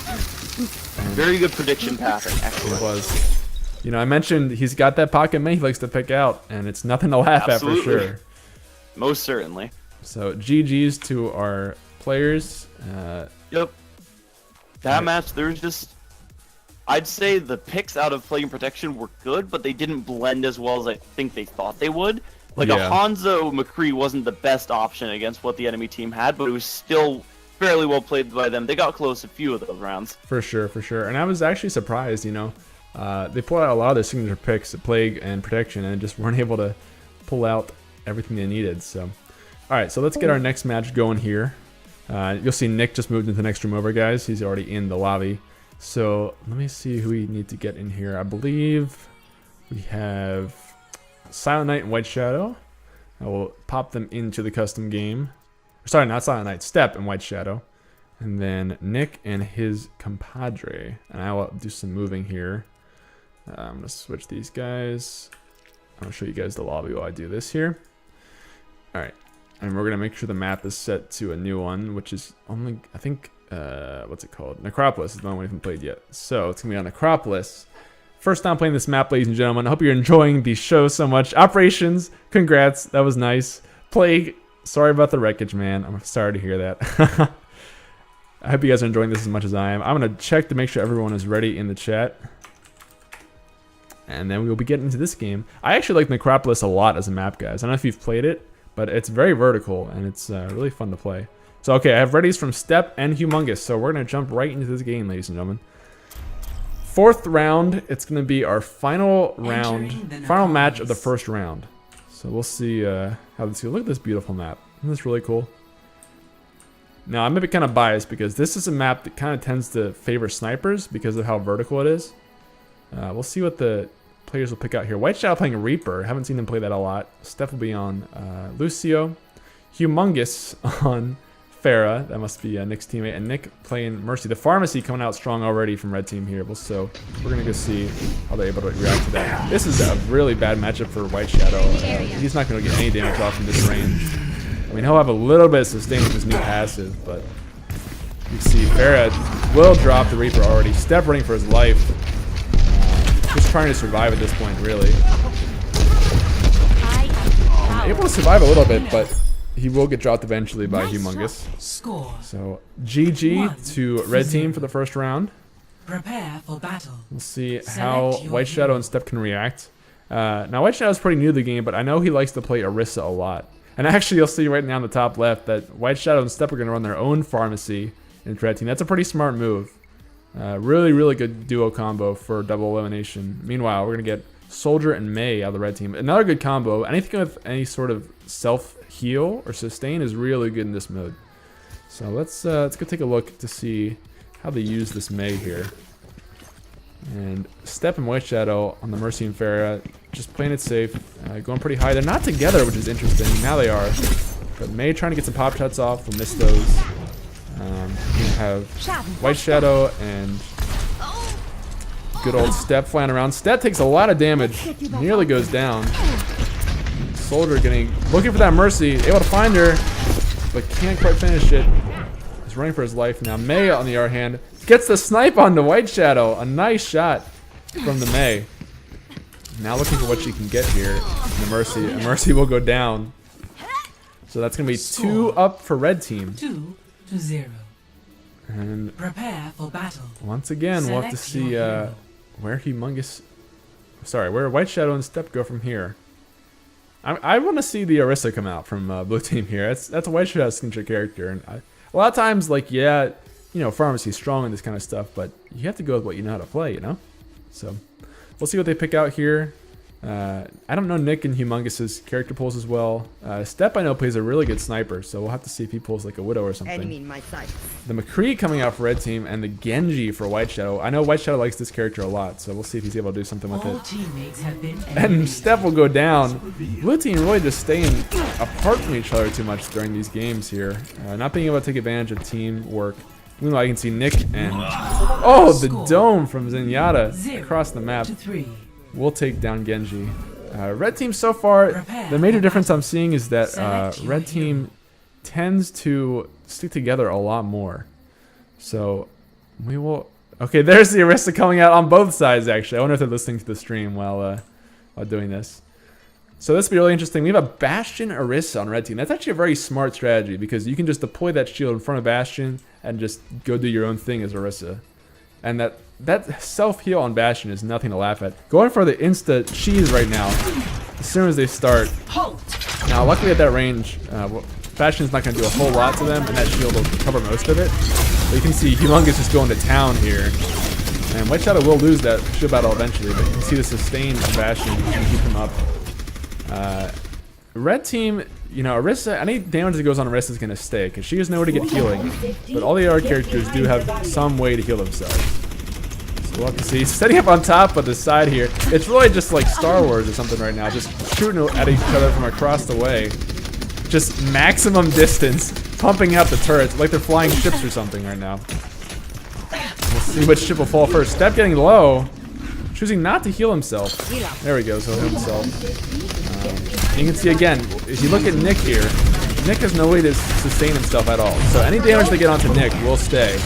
Very good prediction pattern. It Excellent. was. You know, I mentioned he's got that pocket May he likes to pick out, and it's nothing to laugh Absolutely. at for sure. Most certainly. So GG's to our players. Yep. That match, there's just... I'd say the picks out of Plague and Protection were good, but they didn't blend as well as I think they thought they would. Like, Yeah. a Hanzo McCree wasn't the best option against what the enemy team had, but it was still fairly well played by them. They got close a few of those rounds. For sure, for sure. And I was actually surprised, you know. They pulled out a lot of their signature picks, Plague and Protection, and just weren't able to pull out everything they needed. So, all right, so let's get our next match going here. You'll see Nick just moved into the next room over, guys. He's already in the lobby. So let me see who we need to get in here. I believe we have Silent Knight and White Shadow. I will pop them into the custom game. Sorry, not Silent Knight, Step and White Shadow. And then Nick and his compadre. And I will do some moving here. I'm going to switch these guys. I'll show you guys the lobby while I do this here. Alright. And we're going to make sure the map is set to a new one, which is only, I think, what's it called? Necropolis is the one we haven't played yet. So it's going to be on Necropolis. First time playing this map, ladies and gentlemen. I hope you're enjoying the show so much. Operations, congrats. That was nice. Plague, sorry about the wreckage, man. I'm sorry to hear that. I hope you guys are enjoying this as much as I am. I'm going to check to make sure everyone is ready in the chat. And then we will be getting into this game. I actually like Necropolis a lot as a map, guys. I don't know if you've played it, but it's very vertical, and it's really fun to play. So, okay, I have readies from Step and Humongous, so we're going to jump right into this game, ladies and gentlemen. Fourth round, it's going to be our final round, final match of the first round. So we'll see how this goes. Look at this beautiful map. Isn't this really cool? Now, I may be kind of biased because this is a map that kind of tends to favor snipers because of how vertical it is. We'll see what the players will pick out here. White Shadow playing Reaper. Haven't seen him play that a lot. Steph will be on Lucio. Humongous on Farah. That must be Nick's teammate. And Nick playing Mercy. The Pharmacy coming out strong already from red team here. So we're going to go see how they're able to react to that. This is a really bad matchup for White Shadow. He's not going to get any damage off from this range. I mean, he'll have a little bit of sustain with his new passive, but You see Farah will drop the Reaper already. Step running for his life. Just trying to survive at this point, really. Able to survive a little bit, but he will get dropped eventually by Humongous. Score. So GG to red team for the first round. Prepare for battle. We'll see how Select your White Shadow hero. and Step can react. Now White Shadow's pretty new to the game, but I know he likes to play Orisa a lot. And actually, you'll see right now in the top left that White Shadow and Step are going to run their own pharmacy in red team. That's a pretty smart move. Really, really good duo combo for double elimination. Meanwhile, we're going to get Soldier and Mei out of the red team. Another good combo. Anything with any sort of self-heal or sustain is really good in this mode. So let's go take a look to see how they use this Mei here. And Step and White Shadow on the Mercy and Pharah, just playing it safe, going pretty high. They're not together, which is interesting. Now they are. But Mei trying to get some pop shots off. We'll miss those. We have White Shadow and good old Step flying around. Step takes a lot of damage, nearly goes down. Soldier looking for that Mercy, able to find her, but can't quite finish it. He's running for his life now. Mei, on the other hand, gets the snipe onto White Shadow. A nice shot from the Mei. Now looking for what she can get here. The Mercy. And Mercy will go down. So that's going to be 2 up for red team. 2-0. And Prepare for battle. once again, we'll have to Select see your hero. where White Shadow and Step go from here. I want to see the Orisa come out from blue team here. That's a White Shadow's signature character, and a lot of times, like, yeah, you know, Pharmacy's strong in this kind of stuff, but you have to go with what you know how to play, you know? So we'll see what they pick out here. I don't know Nick and Humongous's character pulls as well. Step, I know, plays a really good sniper, so we'll have to see if he pulls like a Widow or something. Enemy in my sight. The McCree coming out for red team, and the Genji for White Shadow. I know White Shadow likes this character a lot, so we'll see if he's able to do something with All it. teammates have been And eliminated. Step will go down. Blue team really just staying apart from each other too much during these games here. Not being able to take advantage of teamwork. Meanwhile, you can see Nick and... Oh, the dome from Zenyatta across the map. 0-3. We'll take down Genji. Red team so far, the major difference I'm seeing is that red team tends to stick together a lot more. So we will... Okay, there's the Orisa coming out on both sides, actually. I wonder if they're listening to the stream while doing this. So this will be really interesting. We have a Bastion Orisa on red team. That's actually a very smart strategy because you can just deploy that shield in front of Bastion and just go do your own thing as Orisa. And that self-heal on Bastion is nothing to laugh at. Going for the insta cheese right now, as soon as they start. Now, luckily at that range, Bastion's not going to do a whole lot to them, and that shield will cover most of it. But you can see Humongous just going to town here. And White Shadow will lose that shield battle eventually, but you can see the sustain of Bastion can keep him up. Red team, you know, Orisa, any damage that goes on Orisa is going to stay, because she has nowhere to get healing. But all the other characters do have some way to heal themselves. So we'll have to see. Setting up on top of the side here. It's really just like Star Wars or something right now, just shooting at each other from across the way. Just maximum distance, pumping out the turrets, like they're flying ships or something right now. We'll see which ship will fall first. Step getting low, choosing not to heal himself. There we go, so heal himself. You can see again, if you look at Nick here, Nick has no way to sustain himself at all. So any damage they get onto Nick will stay.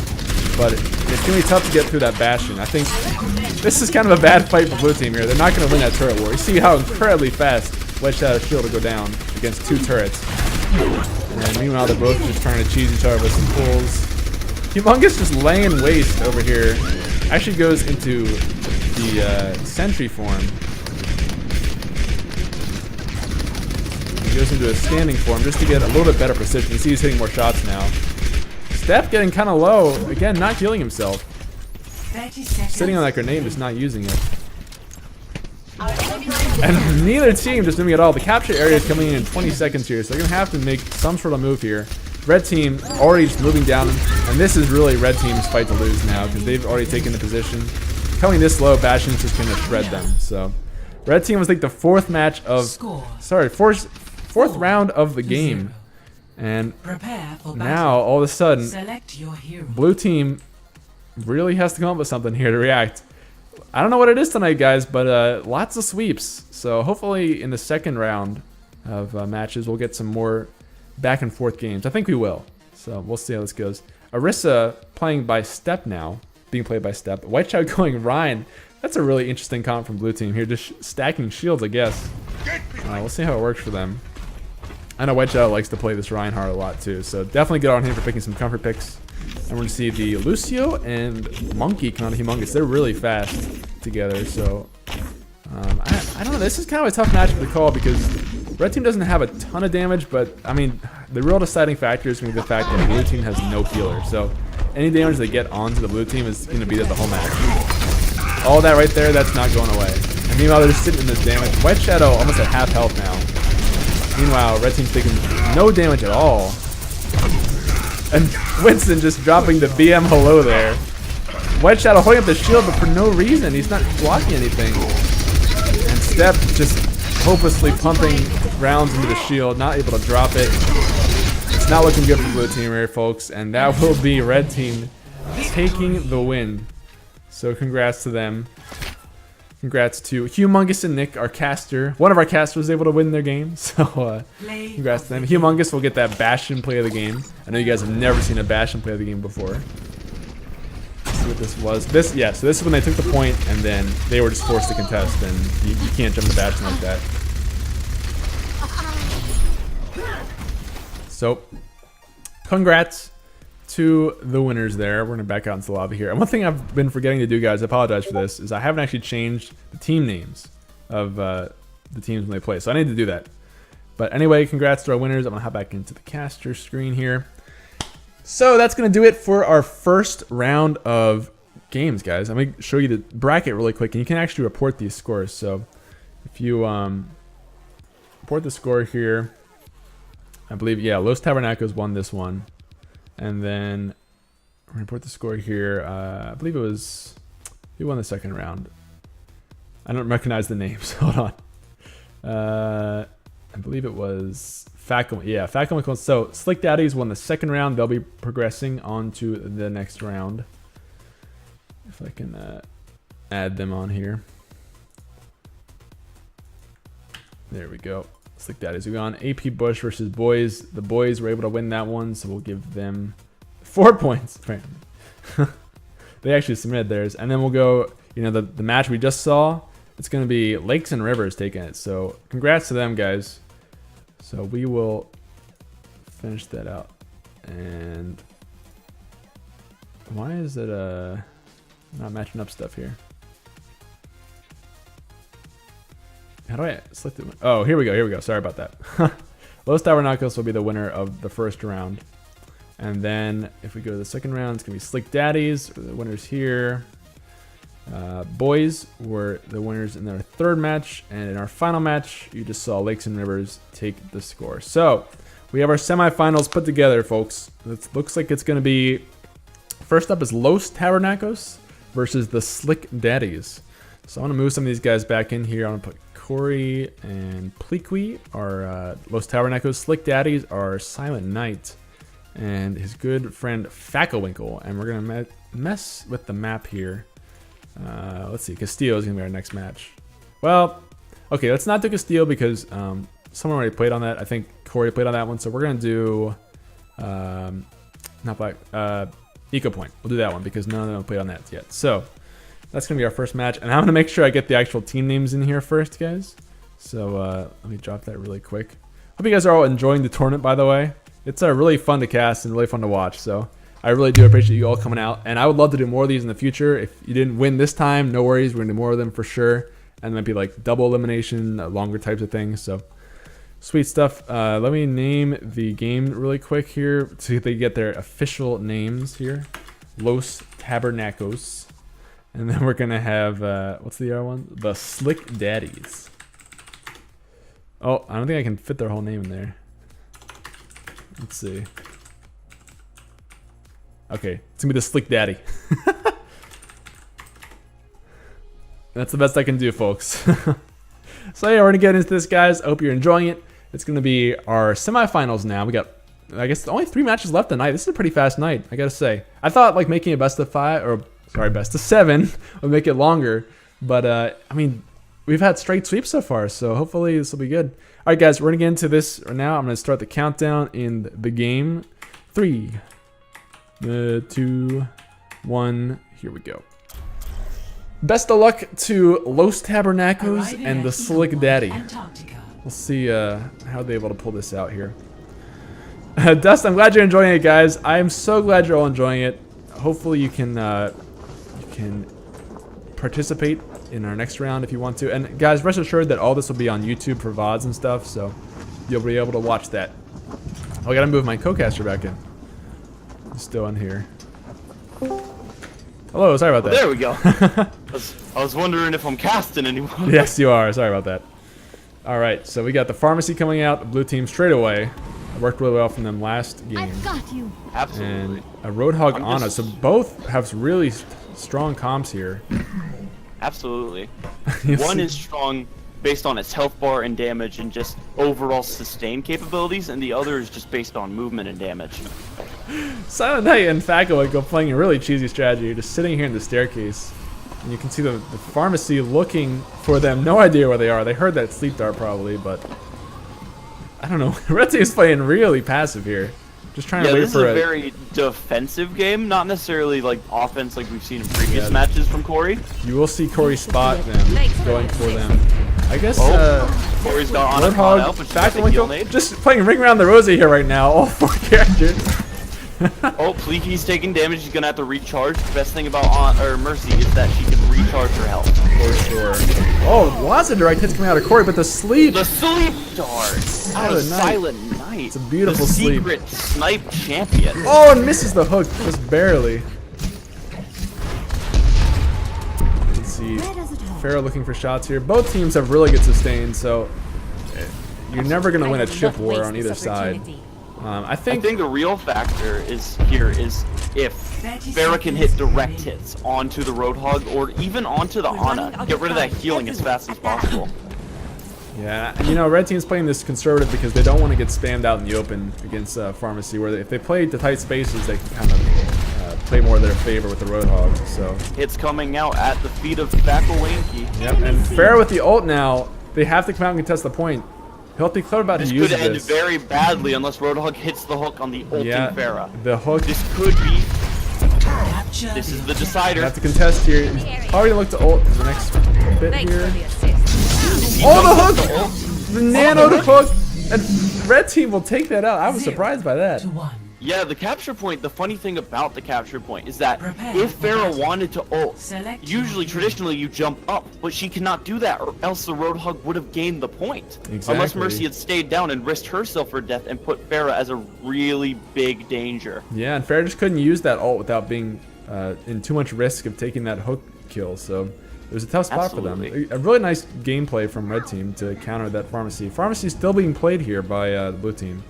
But it's going to be tough to get through that Bastion. I think this is kind of a bad fight for blue team here. They're not going to win that turret war. You see how incredibly fast White Shadow's shield will go down against 2 turrets. And then meanwhile, they're both just trying to cheese each other with some pulls. Humongous just laying waste over here. Actually goes into the sentry form. He goes into a standing form just to get a little bit better precision. You see he's hitting more shots now. Step getting kind of low. Again, not healing himself. 30 seconds. Sitting on that grenade, just not using it. And neither team just moving at all. The capture area is coming in 20 seconds here, so they're going to have to make some sort of move here. Red team already just moving down, and this is really red team's fight to lose now because they've already taken the position. Coming this low, Bastion's just going to shred them. So red team was like the fourth match of... Sorry, fourth round of the game. And Prepare for battle. now, all of a sudden, Select your hero. blue team really has to come up with something here to react. I don't know what it is tonight, guys, but lots of sweeps. So hopefully in the second round of matches, we'll get some more back and forth games. I think we will. So we'll see how this goes. Orisa playing by Step now, being played by Step. White Shadow going Ryan. That's a really interesting comp from blue team here, just stacking shields, I guess. We'll see how it works for them. I know White Shadow likes to play this Reinhardt a lot too, so definitely good on him for picking some comfort picks. And we're going to see the Lucio and Monkey come out of Humongous. They're really fast together, so I don't know. This is kind of a tough matchup to call because red team doesn't have a ton of damage, but I mean, the real deciding factor is going to be the fact that blue team has no healer. So any damage they get onto the blue team is going to be there the whole match. All that right there, that's not going away. And meanwhile, they're just sitting in this damage. White Shadow almost at half health now. Meanwhile, red team's taking no damage at all. And Winston just dropping the BM hello there. White Shadow holding up the shield, but for no reason. He's not blocking anything. And Step just hopelessly pumping rounds into the shield, not able to drop it. It's not looking good for blue team here, folks. And that will be red team taking the win. So congrats to them. Congrats to Humongous and Nick, our caster. One of our casters was able to win their game, so congrats to them. Humongous will get that Bastion play of the game. I know you guys have never seen a Bastion play of the game before. Let's see what this was. So this is when they took the point, and then they were just forced to contest, and you can't jump the Bastion like that. So, congrats to the winners there. We're gonna back out into the lobby here. And one thing I've been forgetting to do, guys, I apologize for this, is I haven't actually changed the team names of the teams when they play. So I need to do that. But anyway, congrats to our winners. I'm gonna hop back into the caster screen here. So that's gonna do it for our first round of games, guys. I'm gonna show you the bracket really quick, and you can actually report these scores. So if you report the score here, I believe, yeah, Los Tabernacles won this one. And then report the score here. I believe it was, who won the second round? I don't recognize the names. Hold on. I believe it was Falcon. Yeah, Falcon. So Slick Daddies won the second round. They'll be progressing on to the next round. If I can add them on here. There we go. Slick Daddies. We got on AP Bush versus Boys. The Boys were able to win that one, so we'll give them 4 points. They actually submitted theirs. And then we'll go, you know, the match we just saw, it's going to be Lakes and Rivers taking it. So congrats to them, guys. So we will finish that out. And why is it not matching up stuff here? How do I select it? Oh, here we go. Sorry about that. Los Tabernacles will be the winner of the first round. And then if we go to the second round, it's going to be Slick Daddies, the winners here. Boys were the winners in their third match. And in our final match, you just saw Lakes and Rivers take the score. So we have our semifinals put together, folks. It looks like it's going to be, first up is Los Tabernacles versus the Slick Daddies. So I'm going to move some of these guys back in here. I'm going to put Corey and Pleaquy are Los Tabernacles. Slick Daddies are Silent Knight and his good friend Fackelwinkle. And we're going to mess with the map here. Let's see. Castillo is going to be our next match. Well, okay, let's not do Castillo because someone already played on that. I think Corey played on that one. So we're going to do not Black, Eco Point. We'll do that one because none of them played on that yet. So that's going to be our first match. And I'm going to make sure I get the actual team names in here first, guys. So let me drop that really quick. Hope you guys are all enjoying the tournament, by the way. It's really fun to cast and really fun to watch. So I really do appreciate you all coming out. And I would love to do more of these in the future. If you didn't win this time, no worries. We're going to do more of them for sure. And maybe like double elimination, longer types of things. So sweet stuff. Let me name the game really quick here so they get their official names here. Los Tabernacles. And then we're going to have, what's the other one? The Slick Daddies. Oh, I don't think I can fit their whole name in there. Let's see. Okay, it's going to be the Slick Daddy. That's the best I can do, folks. So yeah, we're going to get into this, guys. I hope you're enjoying it. It's going to be our semifinals now. We got, I guess, only 3 matches left tonight. This is a pretty fast night, I got to say. I thought like making a best of 5, or sorry, best of 7 would make it longer. But, I mean, we've had straight sweeps so far, so hopefully this will be good. All right, guys, we're going to get into this right now. I'm going to start the countdown in the game. 3. 2, 1. Here we go. Best of luck to Los Tabernacles Arriving and at the Eagle Slick Point, Daddy. Antarctica. We'll see how they're able to pull this out here. Dust, I'm glad you're enjoying it, guys. I am so glad you're all enjoying it. Hopefully you can participate in our next round if you want to. And guys, rest assured that all this will be on YouTube for VODs and stuff, so you'll be able to watch that. Oh, I gotta move my co-caster back in. He's still in here. Hello, sorry about that. There we go. I was wondering if I'm casting anyone. Yes, you are. Sorry about that. All right, so we got the pharmacy coming out. Blue team straight away. It worked really well from them last game. I've got you. Absolutely. And a Roadhog I'm on just- us. So both have really strong comps here. Absolutely. You One see- is strong based on its health bar and damage and just overall sustain capabilities, and the other is just based on movement and damage. Silent Knight and Faco go playing a really cheesy strategy, just sitting here in the staircase. And you can see the pharmacy looking for them. No idea where they are. They heard that sleep dart probably, but I don't know. Red Team is playing really passive here. Just trying Yeah, to wait this is for a very defensive game, not necessarily like offense like we've seen in previous matches from Corey. You will see Corey spot them, going for them. I guess Corey's got on a call out, but she's got the heal Roadhog, nade. just playing Ring Around the Rosie here right now. All 4 characters. Oh, Pleaky's taking damage. She's gonna have to recharge. The best thing about Mercy is that she can recharge her health. For sure. Oh, lots of direct hits coming out of Corey, but the sleep. The sleep dart out of Silent Knight. Silent Knight. It's a beautiful the sleep. secret snipe champion. Oh, and misses the hook just barely. Let's see. Pharaoh looking for shots here. Both teams have really good sustain, so you're never going to win a chip war on either side. I I think think the real factor is if Farah can hit direct hits onto the Roadhog or even onto the Ana. Get rid of that healing as fast as possible. yeah, you know, Red Team's playing this conservative because they don't want to get spammed out in the open against Pharmacy, where if they play the tight spaces, they can kind of play more their favor with the Roadhog. So, It's coming out at the feet of Backawinky. yep, and Farah with the ult now, they have to come out and contest the point. He'll have to be clever about This who could uses end this. very badly unless Roadhog hits the hook on the ulting Yeah, Farah. the hook. This could be. Capture This is the You decider. have to contest here. He's probably gonna look to ult the next bit Thanks for here. the assist. He Oh, the comes with hook! ult. The nano hook, and Red Team will take that out. I was surprised by that. to 1. Yeah, the capture point, the funny thing about the capture point is that Prepare if for Farah battle. wanted to ult, Select usually, your traditionally, you jump up, but she cannot do that, or else the Roadhog would have gained the point. Unless Exactly. Mercy had stayed down and risked herself for death and put Farah as a really big danger. Yeah, and Farah just couldn't use that ult without being in too much risk of taking that hook kill. So it was a tough spot for Absolutely. them. A really nice gameplay from Red Team to counter that Pharmacy. Pharmacy is still being played here by the Blue Team.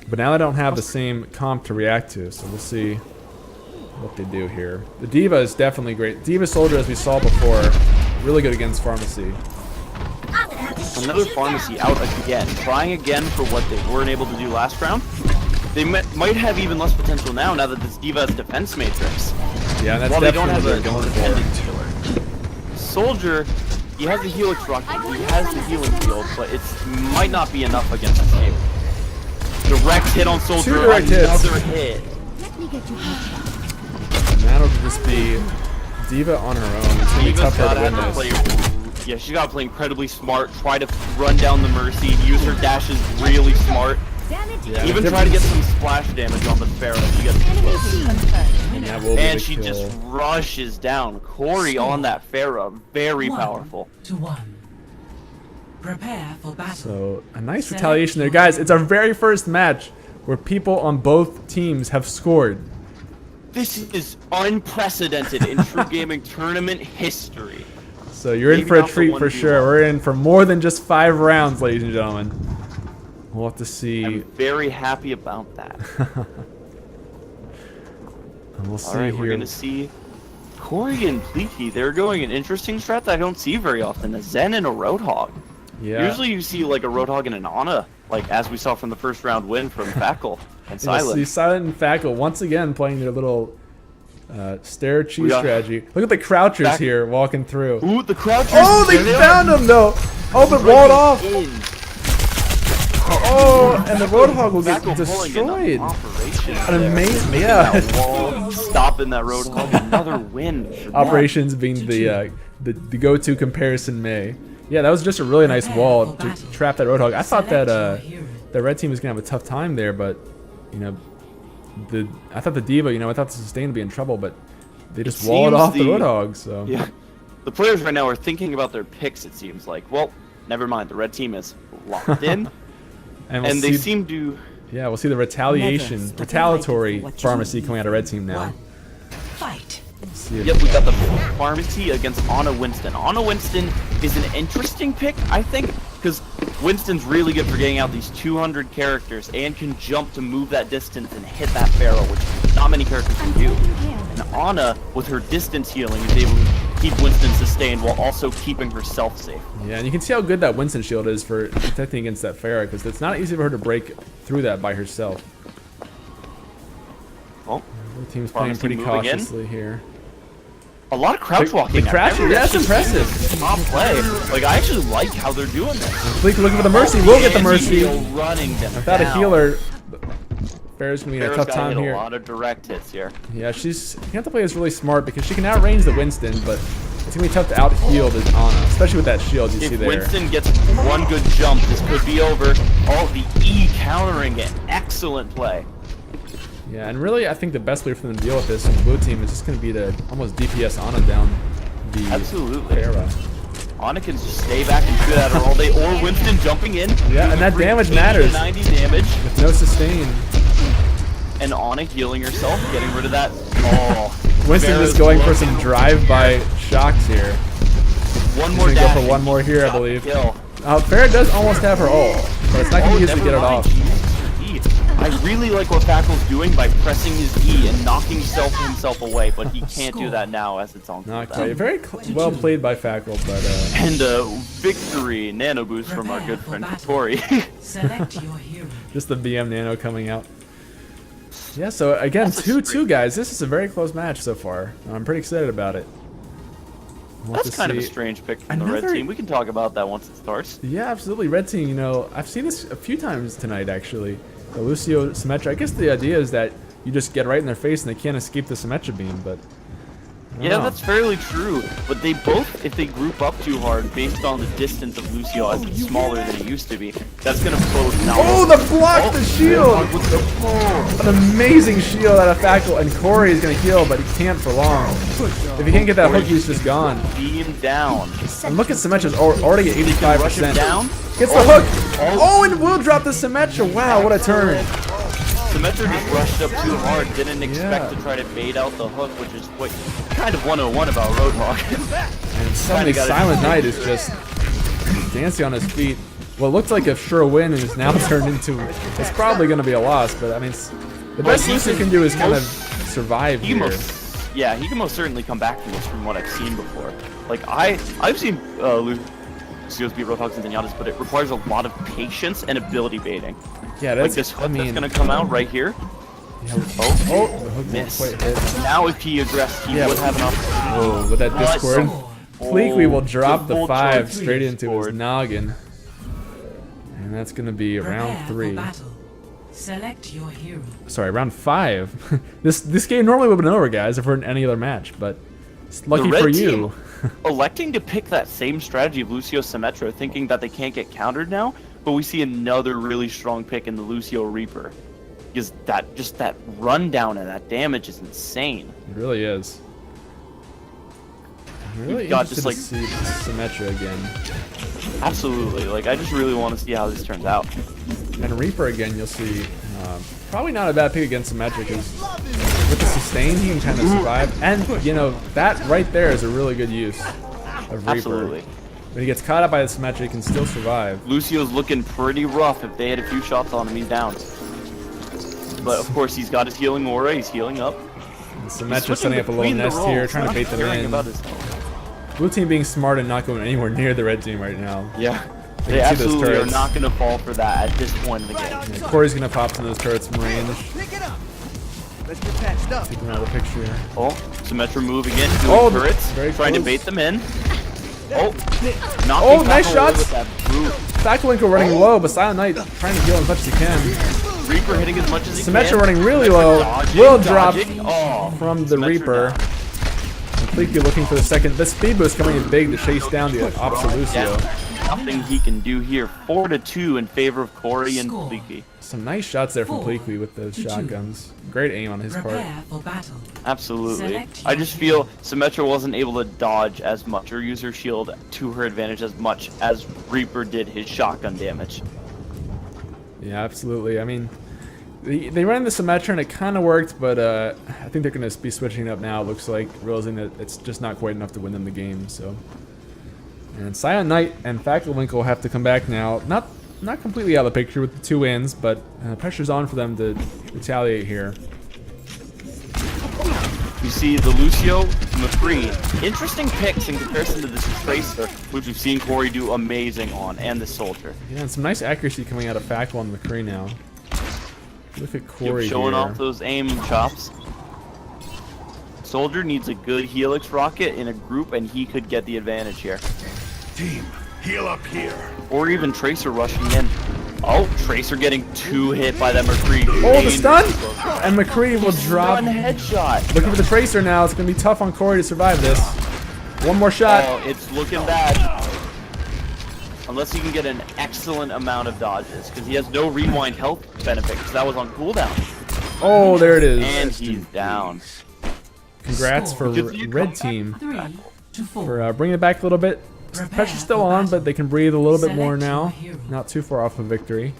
But now they don't have the same comp to react to, so we'll see what they do here. The Diva is definitely great. Diva Soldier, as we saw before, really good against Pharmacy. Another Pharmacy out again, trying again for what they weren't able to do last round. They might have even less potential now that this Diva has Defense Matrix. Yeah, that's While they don't have definitely a what they're going for. independent healer. Soldier, he has the Helix Rocket, he has the healing field, but it might not be enough against this game. Direct hit on Soldier, 2 direct hits. another hit. Let me get you And that'll just be Diva on her own. It's gonna be Diva's tough for her to gotta win have to this. play. Yeah, she's gotta play incredibly smart. Try to run down the Mercy. Use her dashes really smart. damage. Yeah, Even the try to get difference- some splash damage on the Farah. She gets too Enemy close. team confirmed. And that will be And the she kill. just rushes down. Corey on that Farah. Very powerful. 2 1. Prepare for battle. So a nice retaliation there, guys. It's our very first match where people on both teams have scored. This is unprecedented in TRUgaming tournament history. So you're in Maybe for a not the treat 1v1. for sure. We're in for more than just 5 rounds, ladies and gentlemen. We'll have to see. I'm very happy about that. And we'll see Alright, here. we're gonna see Corey and Pleaky. They're going an interesting strat that I don't see very often. A Zen and a Roadhog. Yeah. Usually you see like a Roadhog and an Ana, like as we saw from the first round win from Fackle and You'll see Silent. Silent and Fackle once again playing their little stare cheese We got- strategy. Look at the crouchers Back- here walking through. Ooh, the crouchers! Oh, they there are. found him though. Oh, but walled off. In. Oh, and the Roadhog will get Fackle pulling an destroyed. operation. patience. An there. amazing, Making yeah. that wall, stopping that Roadhog, another win. for them. Operations being the go-to comparison May. Yeah, that was just a really nice wall to trap that Roadhog. I thought that the red team was gonna have a tough time there, but you know, I thought the Diva, you know, I thought the sustain would be in trouble, but they just walled off the Roadhog. So yeah, the players right now are thinking about their picks. It seems like. Well, never mind. The red team is locked in, and, and they seem to. Yeah, we'll see the retaliatory pharmacy coming out of red team now. Fight. Yep, we got the pharmacy against Anna Winston. Anna Winston is an interesting pick, I think, because Winston's really good for getting out these 200 characters and can jump to move that distance and hit that barrel, which not many characters can do. And Anna, with her distance healing, is able to keep Winston sustained while also keeping herself safe. Yeah, and you can see how good that Winston shield is for protecting against that Pharah, because it's not easy for her to break through that by herself. Well, the team's playing pretty cautiously here. A lot of crouch walking. The crouch, yeah, that's impressive. Top play. Like, I actually like how they're doing this. Fleek looking for the mercy. We'll get the mercy. Running them Without a down. healer, Pharah's gonna be in a Pharah's tough gotta time hit here. A lot of direct hits here. Yeah, you have to play this really smart because she can outrange the Winston, but it's gonna be tough to out heal the Anna, especially with that shield you see If there. Winston gets one good jump, this could be over. Oh, the E countering it. Excellent play. Yeah, and really, I think the best way for them to deal with this in the blue team is just going to be to almost DPS Anna down the Absolutely. Pharah. Anna can just stay back and shoot at her all day, or Winston jumping in. Yeah, and that damage matters. 90 damage. With no sustain. And Anna healing herself, getting rid of that. Oh. Winston Pharah's just going for looking some drive-by shocks here. One He's more gonna dash. go for one more here, I believe. Kill. Pharah does almost have her ult, but it's not going to be easy to get it never off. mind. She used her E. I really like what Fackel's doing by pressing his E and knocking himself away, but he can't do that now as it's on Not cooldown. quite. Very well played by Fackel, but And a victory nano boost from our good friend Tori. Select your hero. just the BM Nano coming out. Yeah, so again, 2-2 guys. This is a very close match so far. I'm pretty excited about it. We'll have That's to kind of a see. strange pick from the Another- red team. We can talk about that once it starts. Yeah, absolutely. Red team, you know, I've seen this a few times tonight, actually. The Lucio Symmetra. I guess the idea is that you just get right in their face and they can't escape the Symmetra beam, but... I don't Yeah, know. that's fairly true. But they both, if they group up too hard based on the distance of Lucio as it's smaller than it used to be, that's going to bode now. Oh, the block, the shield! With the pull. An amazing shield out of Fackel, and Corey is going to heal, but he can't for long. If he can't get that hook, he's just gone. Beam down. And look at Symmetra's already at Rush him 85%. down. Gets the hook! Oh, and will drop the Symmetra! Wow, what a turn! Symmetra just rushed up too hard, didn't expect Yeah. to try to bait out the hook, which is what kind of 101 about Roadhog. And suddenly gotta- Silent Knight is just dancing on his feet. What looked like a sure win and is now turned into... It's probably going to be a loss, but I mean, the best Lucio can do is kind of survive He here. he can most certainly come back from this from what I've seen before. Like, I've seen Lucio's beat Roadhogs and Zenyatta's, but it requires a lot of patience and ability baiting. Yeah, Like that's... this hook I mean... that's going to come out right here. yeah, Oh, the hook miss. won't quite hit. Now if he aggressed, he Yeah, would but- have an opportunity. Whoa, with that Discord. Fleekwee will drop the full 5 charge straight into his Discord. noggin. And that's going to be round Prepare for 3. battle. Select your hero. Sorry, round 5. This game normally would have been over, guys, if we're in any other match, but it's lucky red for team you. electing to pick that same strategy of Lucio Symmetra, thinking that they can't get countered now, but we see another really strong pick in the Lucio Reaper. Because that rundown and that damage is insane. It really is. I'm really You've got interested just, to see Symmetra again. Absolutely. Like, I just really want to see how this turns out. And Reaper again, you'll see. Probably not a bad pick against Symmetra, because with the sustain, he can kind of survive. And, you know, that right there is a really good use of Reaper. Absolutely. When he gets caught up by the Symmetra, he can still survive. Lucio's looking pretty rough. If they had a few shots on him, he's down. But, of course, he's got his healing aura. He's healing up. And He's Symmetra switching setting up a little between the nest roles, here, trying to not bait them caring in. about his health. Blue team being smart and not going anywhere near the red team right now. Yeah. You They can see those absolutely are turrets. not going to fall for that at this point in the game. Yeah, Corey's gonna pop some of those turrets from range. Pick it up. Let's get patched up. Take them out of the picture. Oh, Symmetra move again. Oh, Doing turrets. very Trying to close. bait them in. Oh, knocking Oh, nice Falcon away shots. with that boot. Factwinkle running low, but Silent Knight trying to heal as much as he can. Reaper hitting as much as he Symmetra can. running really low. Dodging, Will drop dodging. Oh, from the Symmetra Reaper. down. Completely looking for the second. The speed boost coming in big to chase down the Absolucio. Yeah, nothing he can do here. 4-2 in favor of Corey and Score. Pleaky. Some nice shots there from 4 Pleaky with those to 2. shotguns. Great aim on his part. Prepare for battle. Absolutely. Select I your just feel Symmetra wasn't able to dodge as much or use her shield to her advantage as much as Reaper did his shotgun damage. Yeah, absolutely. I mean, they ran the Symmetra and it kind of worked, but I think they're going to be switching it up now, it looks like, realizing that it's just not quite enough to win them the game, so. And Silent Knight and Fackelwinkle will have to come back now. Not completely out of the picture with the 2 wins, but pressure's on for them to retaliate here. You see the Lucio, McCree. Interesting picks in comparison to this Tracer, which we've seen Corey do amazing on, and the Soldier. Yeah, and some nice accuracy coming out of Fackel and McCree now. Look at Corey Showing here. off those aim chops. Soldier needs a good Helix rocket in a group, and he could get the advantage here. Team, heal up here. Or even Tracer rushing in. Oh, Tracer getting 2 hit by that McCree. Oh, the stun! And McCree will drop. Stun headshot. Looking for the Tracer now. It's going to be tough on Corey to survive this. One more shot. Oh, it's looking bad. Unless he can get an excellent amount of dodges, because he has no rewind health benefit, because that was on cooldown. Oh, there it is. And he's down. Congrats for Good for you, Red Team 3 to 4. for bringing it back a little bit. Pressure's still on, but they can breathe a little bit more Select now. your hero. Not too far off of victory.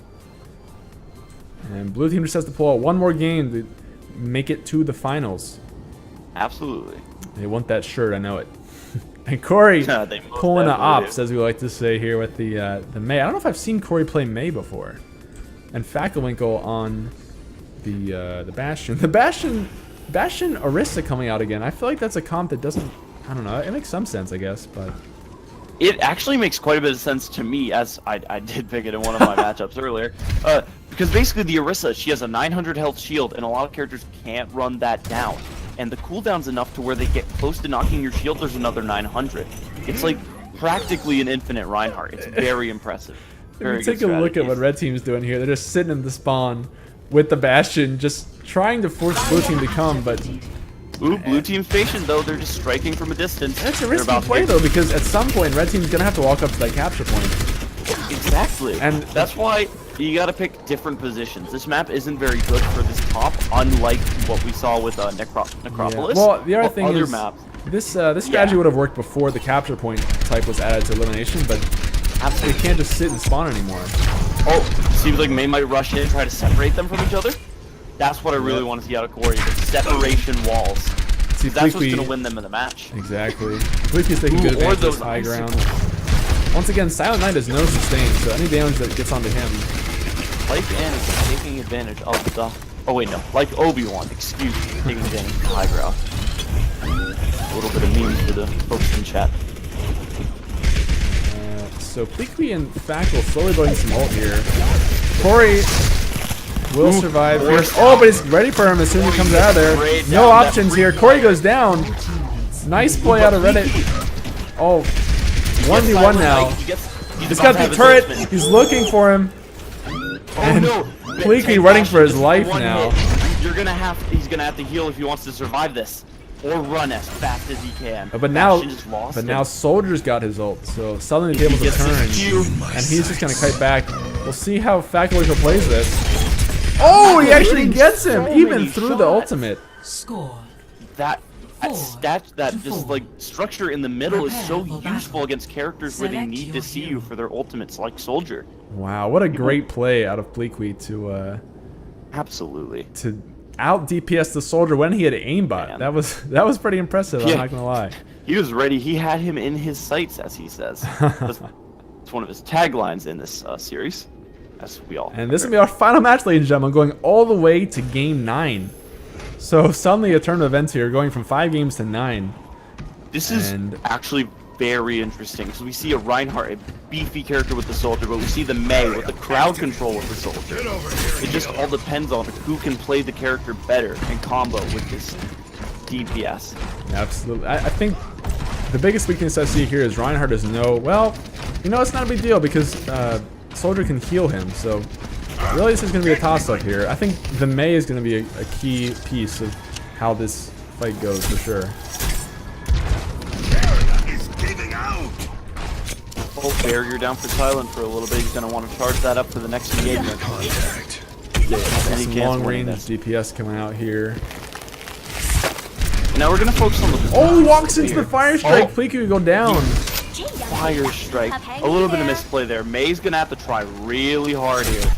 And Blue Team just has to pull out one more game to make it to the finals. Absolutely. They want that shirt, I know it. And Corey They most pulling the definitely ops, do. as we like to say here with the May. I don't know if I've seen Corey play May before. And Fackelwinkle on the Bastion. The Bastion Orisa coming out again. I feel like that's a comp that doesn't. I don't know. It makes some sense, I guess, but. It actually makes quite a bit of sense to me, as I did pick it in one of my matchups earlier. Because basically the Orisa, she has a 900 health shield, and a lot of characters can't run that down. And the cooldown's enough to where they get close to knocking your shield, there's another 900. It's like practically an infinite Reinhardt. It's very impressive. Very Take good a look at strategies. what Red Team's doing here. They're just sitting in the spawn with the Bastion, just trying to force Blue Team to come, but Ooh, blue team's patient though, they're just striking from a distance. that's a They're risky about to play get- though, because at some point Red Team's gonna have to walk up to that capture point. Exactly. And- that's why you gotta pick different positions. This map isn't very good for this top, unlike what we saw with Necropolis. Well, the other or thing other is maps. this strategy would have worked before the capture point type was added to elimination, but they can't just sit and spawn anymore. Oh, seems like May might rush in and try to separate them from each other. That's what I really want to see out of Corey, the separation walls. See, That's what's Fleeky- gonna win them in the match. Exactly. Fleeky's taking good Ooh, or advantage of this those high ground. icicles. Once again, Silent Knight has no sustain, so any damage that gets onto him. Like Ann is taking advantage of the... Oh wait, no. Like Obi-Wan, excuse me, taking advantage of the high ground. A little bit of memes for the folks in chat. So Fleeky and Fackel slowly building some ult here. Corey will survive here. forced Oh, but he's ready for him as soon as he comes out of there. Straight No down that options here. Corey goes down. Nice play out of Reddit. Oh, 1v1 now. He's got the turret. He's looking for him. Oh no! Fleeky running for his life now. He's gonna have to heal if he wants to survive this, or run as fast as he can. But now, Bastion just lost him. Soldier's got his ult, so suddenly the able to Gets his turn, Q. and he's just gonna kite back. We'll see how Fackelwinkle plays this. Oh, he actually hitting gets him, so even many through the shots. ultimate. Score. that to just 4. like structure in the middle is so Prepare for useful battle. against characters where they Select need your to see you hero. for their ultimates, like Soldier. Wow, what a great play out of Bleakweed Absolutely. to out DPS the Soldier when he had aimbot. Man. That was pretty impressive. I'm Yeah. not gonna lie. He was ready. He had him in his sights, as he says. It's one of his taglines in this series, as we all. And this will be our final match, ladies and gentlemen, going all the way to game 9. So suddenly a turn of events here, going from 5 games to 9. This is And- actually very interesting because we see a Reinhardt, a beefy character with the Soldier, but we see the May with the crowd control with the Soldier. It just all depends on who can play the character better in combo with this DPS. Absolutely. I think the biggest weakness I see here is Reinhardt is well, it's not a big deal because Soldier can heal him, so really this is going to be a toss-up here. I think the Mei is going to be a key piece of how this fight goes for sure. Is giving out. Hold barrier down for Silent for a little bit. He's going to want to charge that up for the next engagement. Contact. And he Some can't long-range win this. DPS coming out here. Now we're going to focus on the Oh, he walks into the fire strike. Oh. Pleaky would go down. fire strike. A little bit of misplay there. May's going to have to try really hard here.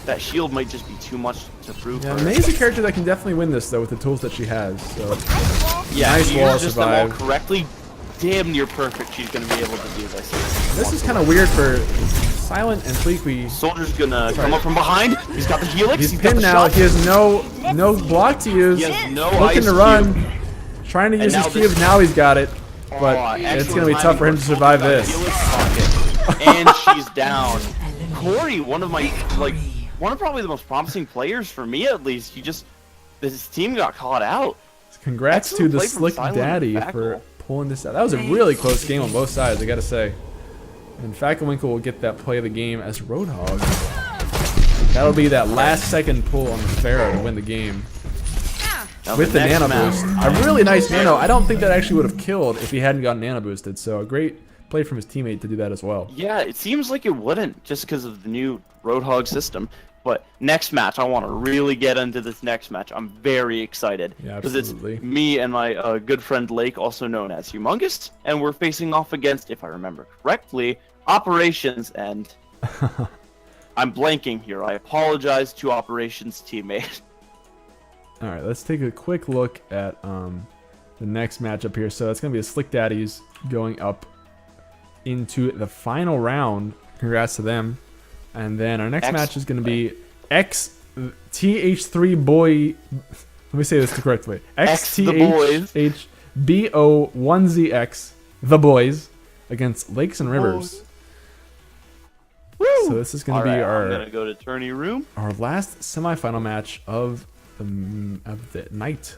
That shield might just be too much to prove Yeah, for her. May's a character that can definitely win this though with the tools that she has. So Yeah, Nice she wall used just them all survive. correctly. Damn near perfect. She's going to be able to do this. this is kind of weird for Silent and Pleaky. Soldier's going to come up from behind. He's got the helix. He's got pinned the now. shot. He has no block to use. He has no Looking ice to run. cube. Trying to use now his this- cubes. Now he's got it. But Aw, it's excellent going to be tough for him to timing. survive Soldier's this. got a helix pocket. And she's down. Corey, one of probably the most promising players for me at least. His team got caught out. Congrats Excellent to the play from Slick Silent Daddy and for Fackel. pulling this out. That was a really close game on both sides, I gotta say. And Fackelwinkle will get that play of the game as Roadhog. That'll be that last second pull on the Pharaoh to win the game. Now With the next nano map. boost. A really nice nano. I don't think that actually would have killed if he hadn't gotten nano boosted. So a great play from his teammate to do that as well. Yeah, it seems like it wouldn't just because of the new Roadhog system. But next match, I want to really get into this next match. I'm very excited. Yeah, Because it's absolutely. me and my good friend Lake, also known as Humongous, and we're facing off against, if I remember correctly, Operations, and I'm blanking here. I apologize to Operations teammate. All right, let's take a quick look at the next matchup here. So it's going to be the Slick Daddies going up into the final round. Congrats to them. And then our next match is going to be XTH3 Boy. Let me say this correctly. X the boys. XTHBO1ZX, the boys, against Lakes and Rivers. Woo! So this is going to be I'm our gonna go to tourney room. last semifinal match of the night.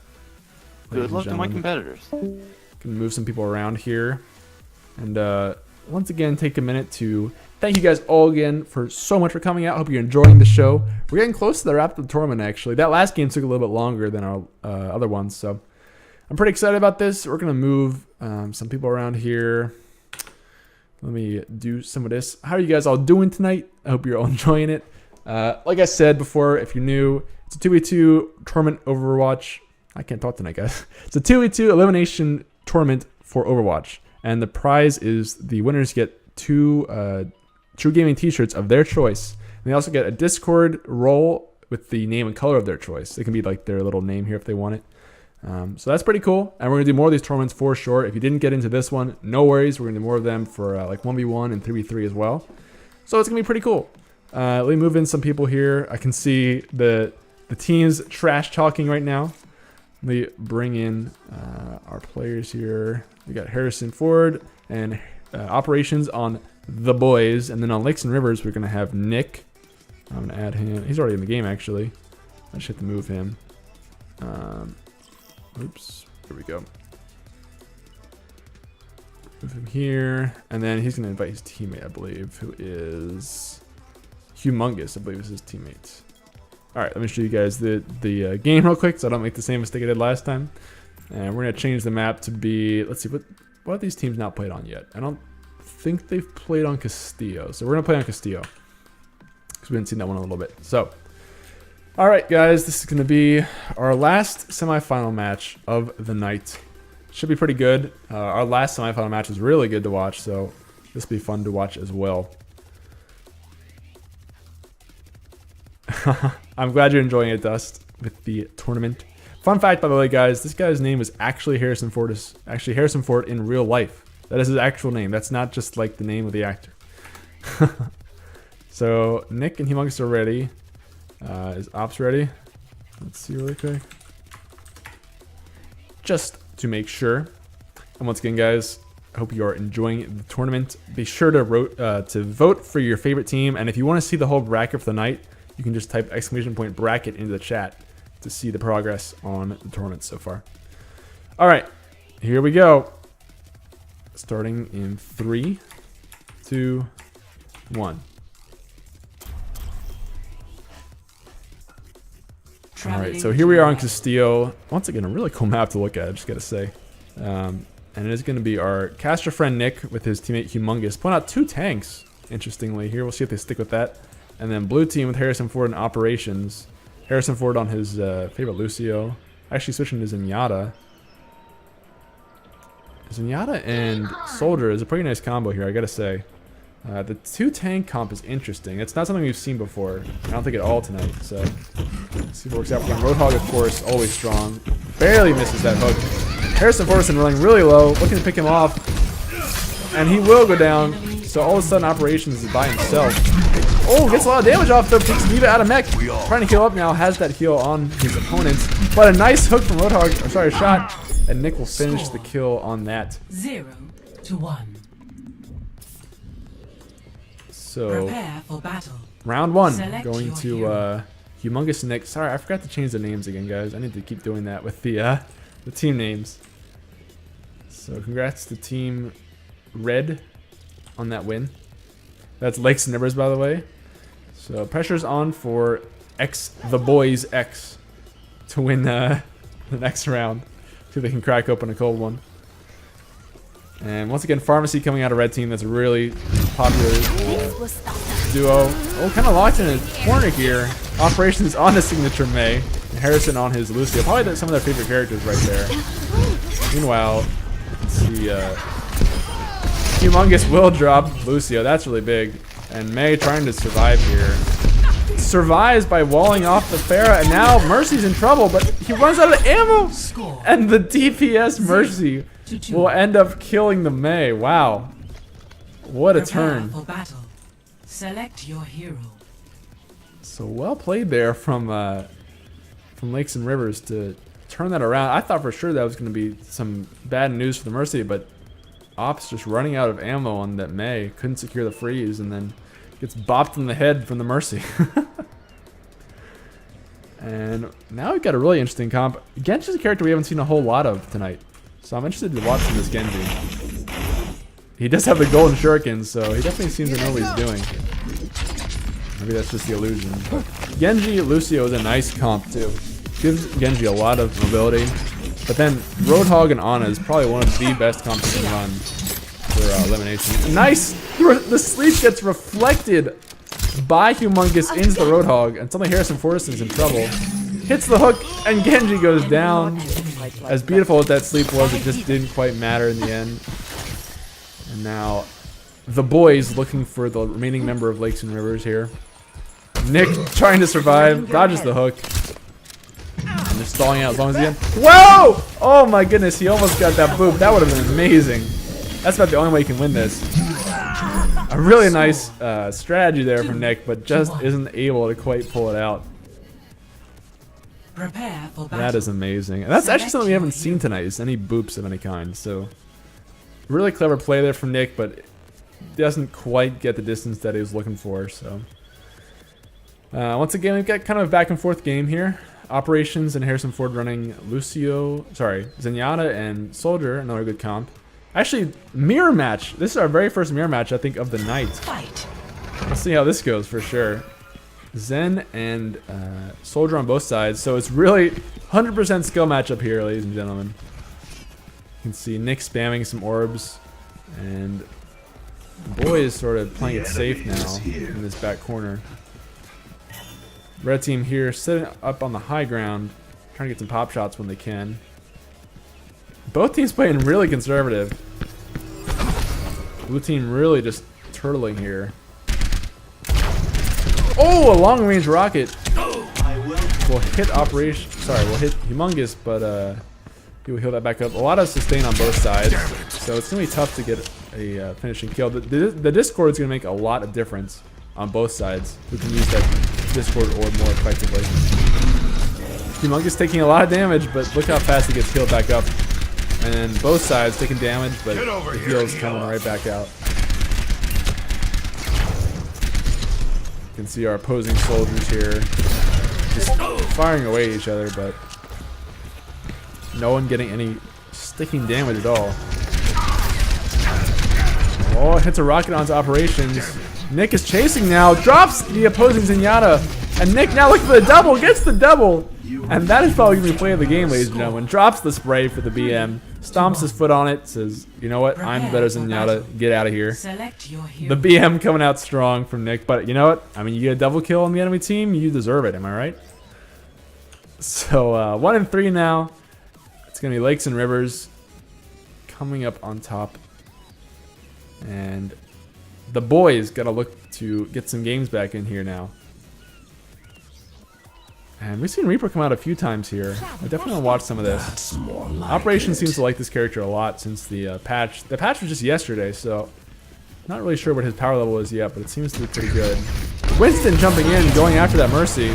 Good luck to my competitors. competitors. Gonna move some people around here, and once again take a minute to thank you guys all again for so much for coming out. Hope you're enjoying the show. We're getting close to the wrap of the tournament. Actually, that last game took a little bit longer than our other ones, so I'm pretty excited about this. We're gonna move some people around here. Let me do some of this. How are you guys all doing tonight? I hope you're all enjoying it. Like I said before, if you're new, it's a 2v2 tournament Overwatch. I can't talk tonight, guys. It's a 2v2 elimination tournament for Overwatch. And the prize is the winners get 2 TRUgaming t-shirts of their choice. And they also get a Discord role with the name and color of their choice. It can be like their little name here if they want it. So that's pretty cool. And we're going to do more of these tournaments for sure. If you didn't get into this one, no worries. We're going to do more of them for like 1v1 and 3v3 as well. So it's going to be pretty cool. Let me move in some people here. I can see the team's trash talking right now. Let me bring in our players here. We got Harrison Ford and Operations on the boys. And then on Lakes and Rivers, we're going to have Nick. I'm going to add him. He's already in the game, actually. I just have to move him. Oops. There we go. Move him here. And then he's going to invite his teammate, I believe, who is Humongous, I believe is his teammate. All right, let me show you guys the game real quick so I don't make the same mistake I did last time. And we're going to change the map to be, let's see, what have these teams not played on yet? I don't think they've played on Castillo. So we're going to play on Castillo because we haven't seen that one in a little bit. So, all right, guys, this is going to be our last semifinal match of the night. Should be pretty good. Our last semifinal match was really good to watch, so this will be fun to watch as well. I'm glad you're enjoying it, Dust, with the tournament. Fun fact, by the way, guys, this guy's name is actually Harrison Ford. Is actually Harrison Ford in real life. That is his actual name. That's not just like the name of the actor. So Nick and Humongous are ready. Is Ops ready? Let's see really quick. Just to make sure. And once again, guys, I hope you are enjoying the tournament. Be sure to vote for your favorite team. And if you want to see the whole bracket for the night, you can just type !bracket into the chat to see the progress on the tournament so far. All right, here we go. Starting in 3, 2, 1. Alright, so here we are on Castillo. Once again, a really cool map to look at, I just gotta say. And it is going to be our caster friend Nick with his teammate Humongous. Pulling out 2 tanks, interestingly. Here, we'll see if they stick with that. And then blue team with Harrison Ford in operations. Harrison Ford on his favorite Lucio. Actually switching to Zenyatta. Zenyatta and Soldier is a pretty nice combo here, I gotta say. The 2 tank comp is interesting. It's not something we've seen before. I don't think at all tonight, so let's see if it works out for him. Roadhog, of course, always strong. Barely misses that hook. Harrison Ford running really low, looking to pick him off. And he will go down. So all of a sudden operations is by himself. Oh, gets a lot of damage off though, takes Diva out of mech. Trying to heal up now, has that heal on his opponents. But a nice hook from Roadhog, or sorry, a shot. And Nick will finish the kill on that. 0-1. So, Prepare for battle. round 1, Select going your to hero. Humongous Nick. Sorry, I forgot to change the names again, guys. I need to keep doing that with the team names. So congrats to Team Red on that win. That's Lakes and Rivers, by the way. So pressure's on for the boys X to win the next round. See if they can crack open a cold one. And once again, Pharmacy coming out of red team. That's a really popular duo. Oh, kind of locked in a corner here. Operations on the signature May. And Harrison on his Lucio. Probably some of their favorite characters right there. Meanwhile, you can see Humongous will drop Lucio. That's really big. And May trying to survive here. Survives by walling off the Pharah. And now Mercy's in trouble, but he runs out of ammo. Score. And the DPS Mercy will end up killing the May. Wow. What a Prepare turn. for battle. Select your hero. So well played there from Lakes and Rivers to turn that around. I thought for sure that was going to be some bad news for the Mercy, but Ops just running out of ammo on that May. Couldn't secure the freeze and then gets bopped in the head from the Mercy. And now we've got a really interesting comp. Genji's a character we haven't seen a whole lot of tonight. So I'm interested to watch this Genji. He does have the golden shuriken, so he definitely seems to know what he's doing. Maybe that's just the illusion. Genji Lucio is a nice comp too. Gives Genji a lot of mobility. But then Roadhog and Ana is probably one of the best comps you can run for elimination. Nice! The sleep gets reflected by Humongous into the Roadhog, and suddenly Harrison Forreston's in trouble. Hits the hook, and Genji goes down. As beautiful as that sleep was, it just didn't quite matter in the end. And now, the boys looking for the remaining member of Lakes and Rivers here. Nick trying to survive, dodges the hook. And they're stalling out as long as he can. Whoa! Oh my goodness, he almost got that boop. That would have been amazing. That's about the only way you can win this. A really nice strategy there from Nick, but just isn't able to quite pull it out. Prepare for battle. That is amazing. And that's actually something we haven't seen tonight, is any boops of any kind. So, really clever play there from Nick, but doesn't quite get the distance that he was looking for. So, once again, we've got kind of a back and forth game here. Operations and Harrison Ford running Zenyatta and Soldier, another good comp. Actually, mirror match. This is our very first mirror match, I think, of the night. Fight. Let's see how this goes for sure. Zen and Soldier on both sides, so it's really 100% skill matchup here, ladies and gentlemen. You can see Nick spamming some orbs, and the boy is sort of playing it safe now in this back corner. Red team here sitting up on the high ground, trying to get some pop shots when they can. Both teams playing really conservative. Blue team really just turtling here. Oh, a long range rocket. Will hit operation. Sorry, will hit Humongous, but he will heal that back up. A lot of sustain on both sides, so it's gonna be tough to get a finishing kill. The Discord is gonna make a lot of difference on both sides. Who can use that Discord orb more effectively? Humongous taking a lot of damage, but look how fast he gets healed back up. And then both sides taking damage, but the heal's coming right back out. You can see our opposing soldiers here just firing away at each other, but no one getting any sticking damage at all. Oh, hits a rocket onto operations. Nick is chasing now, drops the opposing Zenyatta, and Nick now looking for the double, gets the double. And that is probably going to be play of the game, ladies and gentlemen. Drops the spray for the BM, stomps his foot on it, says, you know what, I'm better than Zenyatta, get out of here. Select your hero. The BM coming out strong from Nick, but you know what, I mean, you get a double kill on the enemy team, you deserve it, am I right? So 1 and 3 now. It's going to be Lakes and Rivers coming up on top. And the boys got to look to get some games back in here now. And we've seen Reaper come out a few times here. I definitely want to watch some of this. Operation seems to like this character a lot since the patch. The patch was just yesterday, so not really sure what his power level is yet, but it seems to be pretty good. Winston jumping in, going after that Mercy.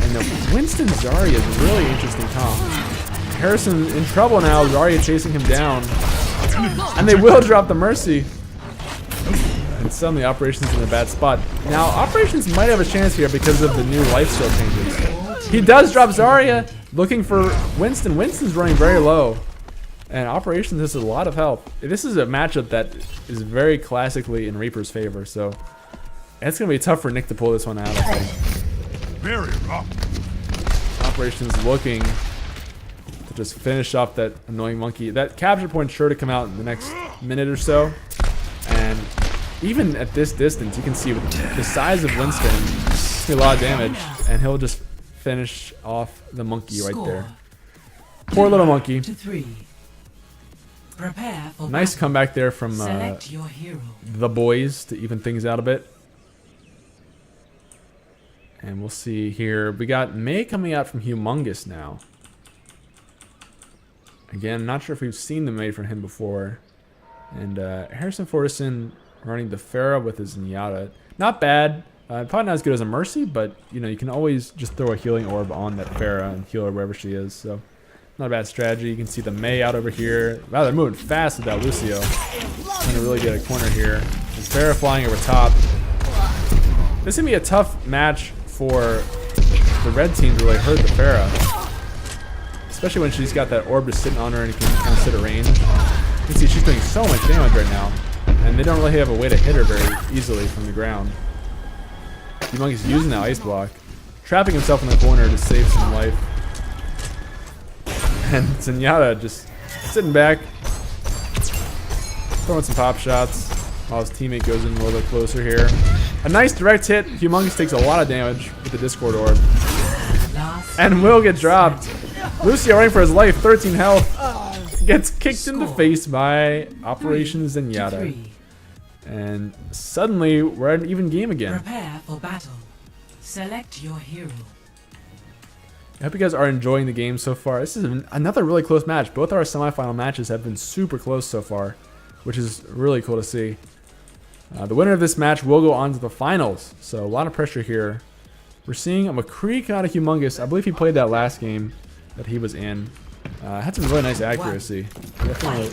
And the Winston Zarya is a really interesting comp. Harrison in trouble now, Zarya chasing him down. And they will drop the Mercy. And suddenly Operations in a bad spot. Now, Operations might have a chance here because of the new lifesteal changes. He does drop Zarya, looking for Winston. Winston's running very low. And Operations has a lot of help. This is a matchup that is very classically in Reaper's favor, so it's going to be tough for Nick to pull this one out, I think. Very rough. Operations looking to just finish off that annoying monkey. That capture point's sure to come out in the next minute or so. And even at this distance, you can see with the size of Winston, a lot of damage, and he'll just finish off the monkey right there. Poor little monkey. 2-3. Prepare for Nice battle. comeback there from Select your hero. the boys to even things out a bit. And we'll see here. We got May coming out from Humongous now. Again, not sure if we've seen the May from him before. And Harrison Fordyson running the Pharah with his Zenyatta. Not bad. Probably not as good as a Mercy, but you know, you can always just throw a healing orb on that Pharah and heal her wherever she is. So not a bad strategy. You can see the May out over here. Wow, they're moving fast with that Lucio. Trying to really get a corner here. And Pharah flying over top. This is going to be a tough match for the red team to really hurt the Pharah. Especially when she's got that orb just sitting on her and you can kind of sit at range. You can see she's doing so much damage right now. And they don't really have a way to hit her very easily from the ground. Humongous using that ice block. Trapping himself in the corner to save some life. And Zenyatta just sitting back. Throwing some pop shots. While his teammate goes in a little bit closer here. A nice direct hit. Humongous takes a lot of damage with the Discord orb. And will get dropped. Lucio running for his life. 13 health. Gets kicked in the face by Operation Zenyatta. And suddenly, we're at an even game again. Prepare for battle. Select your hero. I hope you guys are enjoying the game so far. This is another really close match. Both our semifinal matches have been super close so far, which is really cool to see. The winner of this match will go on to the finals, so a lot of pressure here. We're seeing a McCree come out of Humongous. I believe he played that last game that he was in. Had some really nice accuracy. Definitely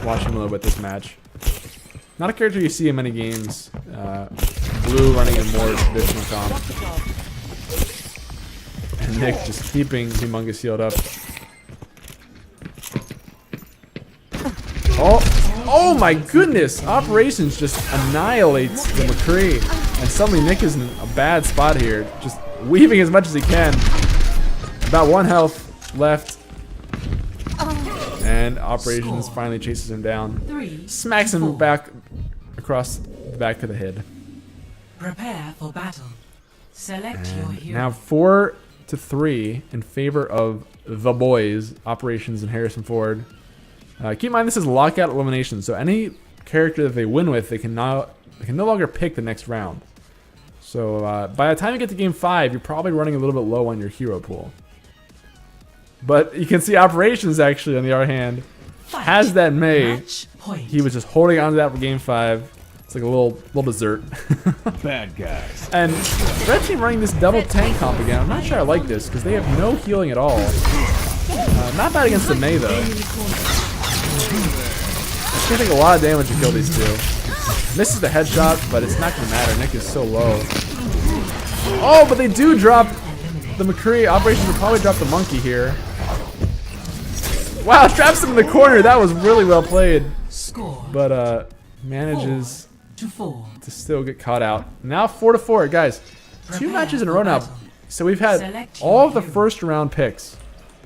watch him a little bit this match. Not a character you see in many games. Blue running a more traditional comp. And Nick just keeping Humongous healed up. Oh my goodness! Operations just annihilates the McCree. And suddenly Nick is in a bad spot here. Just weaving as much as he can. About 1 health left. And Operations finally chases him down. Smacks him back across the back of the head. Prepare for battle. Select your And hero. now 4-3 in favor of the boys, Operations and Harrison Ford. Keep in mind this is Lockout Elimination, so any character that they win with, they can no longer pick the next round. So by the time you get to game 5, you're probably running a little bit low on your hero pool. But you can see Operations actually, on the other hand, has that May. Match point. He was just holding on to that for game 5. It's like a little dessert. Bad guys. And red team running this double tank comp again. I'm not sure I like this because they have no healing at all. Not bad against the May though. It's gonna take a lot of damage to kill these two. Misses the headshot, but it's not gonna matter. Nick is so low. Oh, but they do drop the McCree. Operations will probably drop the monkey here. Wow, traps him in the corner. That was really well played. Score But manages 4-4. to still get caught out. Now 4-4, guys. 2 matches in a row now. So we've had all of the first round picks.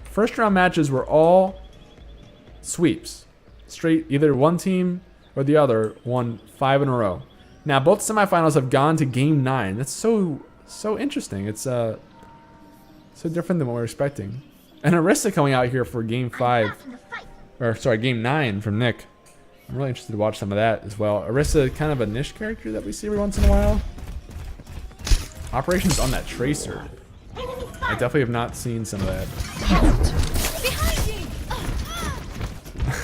First round matches were all sweeps. Straight, either one team or the other won 5 in a row. Now both semifinals have gone to game 9. That's so interesting. It's so different than what we're expecting. And Arista coming out here for game 5, or sorry, game 9 from Nick. I'm really interested to watch some of that as well. Arista, kind of a niche character that we see every once in a while. Operations on that Tracer. I definitely have not seen some of that.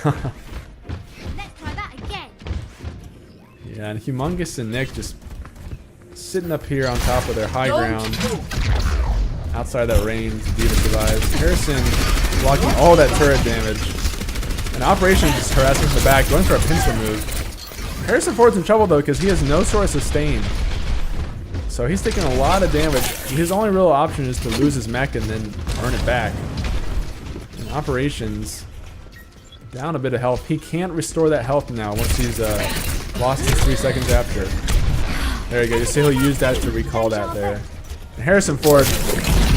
Let's try that again. Yeah, and Humongous and Nick just sitting up here on top of their high ground. Outside that range, Diva survives. Harrison blocking all that turret damage. And Operations just harassing from the back, going for a pincer move. Harrison Ford's in trouble though, because he has no sort of sustain. So he's taking a lot of damage. His only real option is to lose his mech and then earn it back. And Operations down a bit of health. He can't restore that health now once he's lost his 3 seconds after. There you go. You see he'll use that to recall that there. And Harrison Ford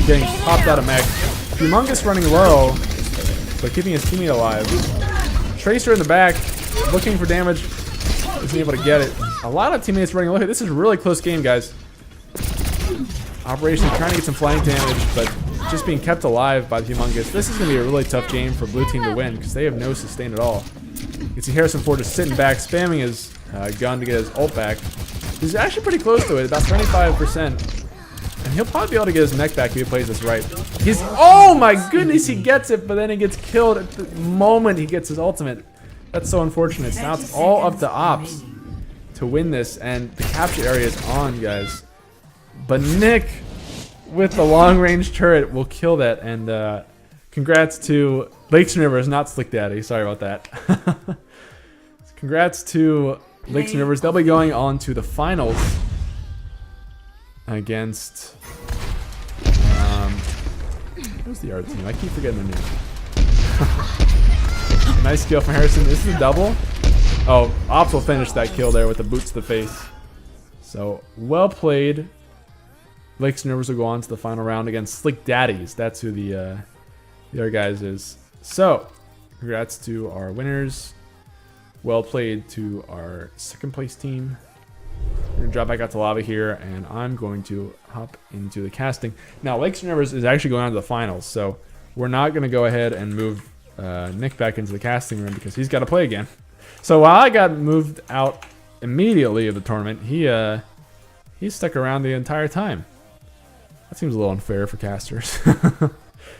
getting popped out of mech. Humongous running low, but keeping his teammate alive. Tracer in the back, looking for damage. Isn't able to get it. A lot of teammates running low. This is a really close game, guys. Operation trying to get some flank damage, but just being kept alive by the Humongous. This is going to be a really tough game for blue team to win because they have no sustain at all. You can see Harrison Ford just sitting back, spamming his gun to get his ult back. He's actually pretty close to it, about 25%. And he'll probably be able to get his mech back if he plays this right. He's, oh my goodness, he gets it, but then he gets killed at the moment he gets his ultimate. That's so unfortunate. Now it's all up to Ops to win this, and the capture area is on, guys. But Nick, with the long-range turret, will kill that, and congrats to Lakes and Rivers, not Slick Daddy. Sorry about that. Congrats to Lakes and Rivers. They'll be going on to the finals against who's the other team? I keep forgetting their name. Nice kill from Harrison. This is a double. Oh, Ops will finish that kill there with the boot to the face. So well played. Lakes and Rivers will go on to the final round against Slick Daddies. That's who the other guys is. So congrats to our winners. Well played to our second place team. We're going to drop back out to lava here, and I'm going to hop into the casting. Now, Lakes and Rivers is actually going on to the finals, so we're not going to go ahead and move Nick back into the casting room because he's got to play again. So while I got moved out immediately of the tournament, he stuck around the entire time. That seems a little unfair for casters.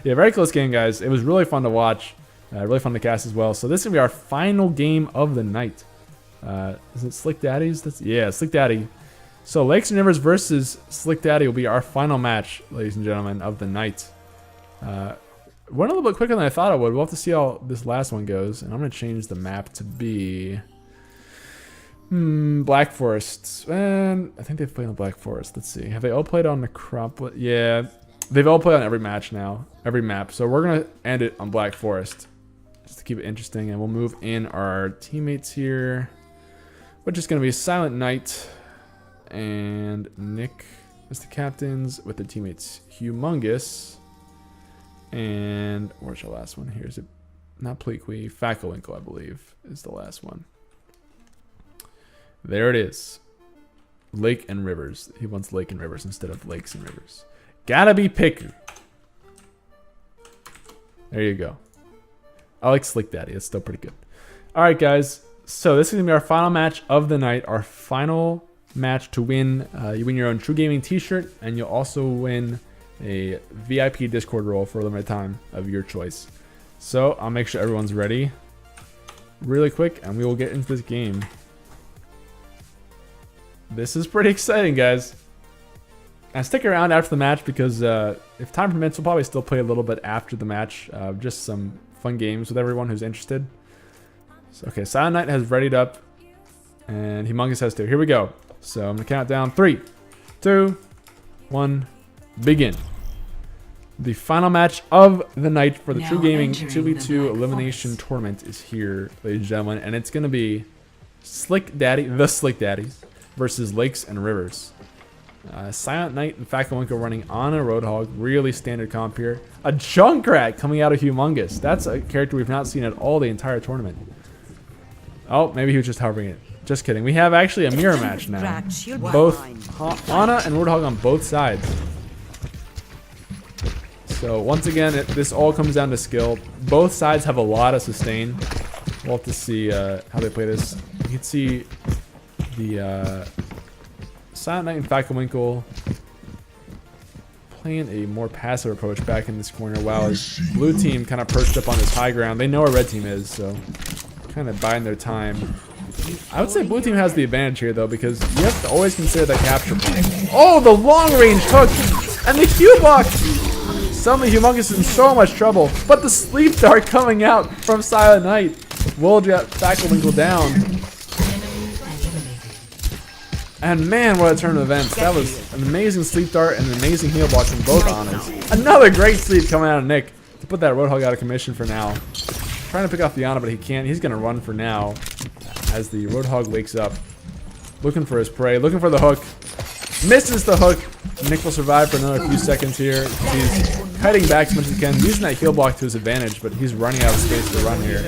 Yeah, very close game, guys. It was really fun to watch. Really fun to cast as well. So this is going to be our final game of the night. Is it Slick Daddies? Yeah, Slick Daddy. So Lakes and Rivers versus Slick Daddy will be our final match, ladies and gentlemen, of the night. Went a little bit quicker than I thought it would. We'll have to see how this last one goes. And I'm going to change the map to be Black Forest. And I think they've played on Black Forest. Let's see. Have they all played on Necropolis? Yeah, they've all played on every match now. Every map. So we're going to end it on Black Forest just to keep it interesting. And we'll move in our teammates here, which is going to be Silent Knight and Nick as the captains with the teammates Humongous. And where's our last one here? Is it not Pleaquee? Facklewinkle, I believe, is the last one. There it is. Lake and Rivers. He wants Lake and Rivers instead of Lakes and Rivers. Gotta be picky. There you go. I like Slick Daddy. It's still pretty good. All right, guys. So this is going to be our final match of the night. Our final match to win. You win your own TRUgaming t-shirt, and you'll also win a VIP Discord role for a limited time of your choice. So I'll make sure everyone's ready really quick, and we will get into this game. This is pretty exciting, guys. And stick around after the match because if time permits, we'll probably still play a little bit after the match. Just some fun games with everyone who's interested. So, okay, Silent Knight has readied up, and Humongous has too. Here we go. So I'm going to count down 3, 2, 1, begin. The final match of the night for the Now TRUgaming entering the 2v2 Black Elimination Forest. Tournament is here, ladies and gentlemen, and it's going to be Slick Daddy, the Slick Daddies, versus Lakes and Rivers. Silent Knight and Fackelwinkle running on a Roadhog. Really standard comp here. A Junkrat coming out of Humongous. That's a character we've not seen at all the entire tournament. Oh, maybe he was just hovering it. Just kidding. We have actually a mirror match now. Both Ana and Roadhog on both sides. So once again, this all comes down to skill. Both sides have a lot of sustain. We'll have to see how they play this. You can see the Silent Knight and Fackelwinkle playing a more passive approach back in this corner, while his blue team kind of perched up on this high ground. They know where red team is, so kind of biding their time. I would say blue team has the advantage here, though, because you have to always consider that capture point. Oh, the long-range hook! And the Q-block! Suddenly Humongous is in so much trouble, but the sleep dart coming out from Silent Knight will get Fackelwinkle down. And man, what a turn of events. That was an amazing sleep dart and an amazing heal block from both Anas. Another great sleep coming out of Nick to put that Roadhog out of commission for now. Trying to pick off the Ana, but he can't. He's going to run for now as the Roadhog wakes up. Looking for his prey, looking for the hook. Misses the hook. Nick will survive for another few seconds here. He's kiting back as much as he can, using that heal block to his advantage, but he's running out of space to run here.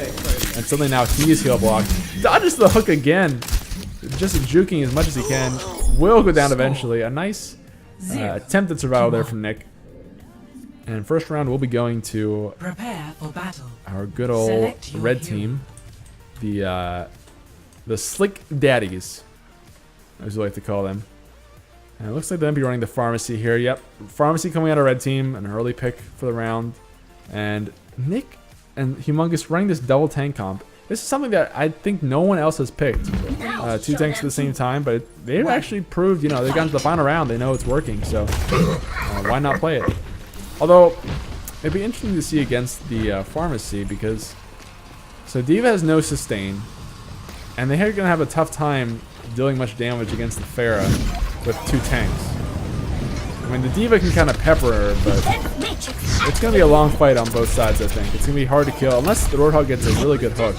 And suddenly now he's heal blocked. Dodges the hook again. Just juking as much as he can. Will go down eventually. A nice attempted survival there from Nick. And first round we'll be going to Prepare for battle. our good old red team. The Slick Daddies, as we like to call them. And it looks like they're going to be running the Pharmacy here. Yep, Pharmacy coming out of red team, an early pick for the round. And Nick and Humongous running this double tank comp. This is something that I think no one else has picked. Two tanks at the same time, but they've actually proved, you know, they've gotten to the final round. They know it's working, so why not play it? Although, it'd be interesting to see against the Pharmacy, because so D.Va has no sustain, and they're going to have a tough time dealing much damage against the Pharah with two tanks. I mean, the D.Va can kind of pepper her, but it's going to be a long fight on both sides, I think. It's going to be hard to kill, unless the Roadhog gets a really good hook.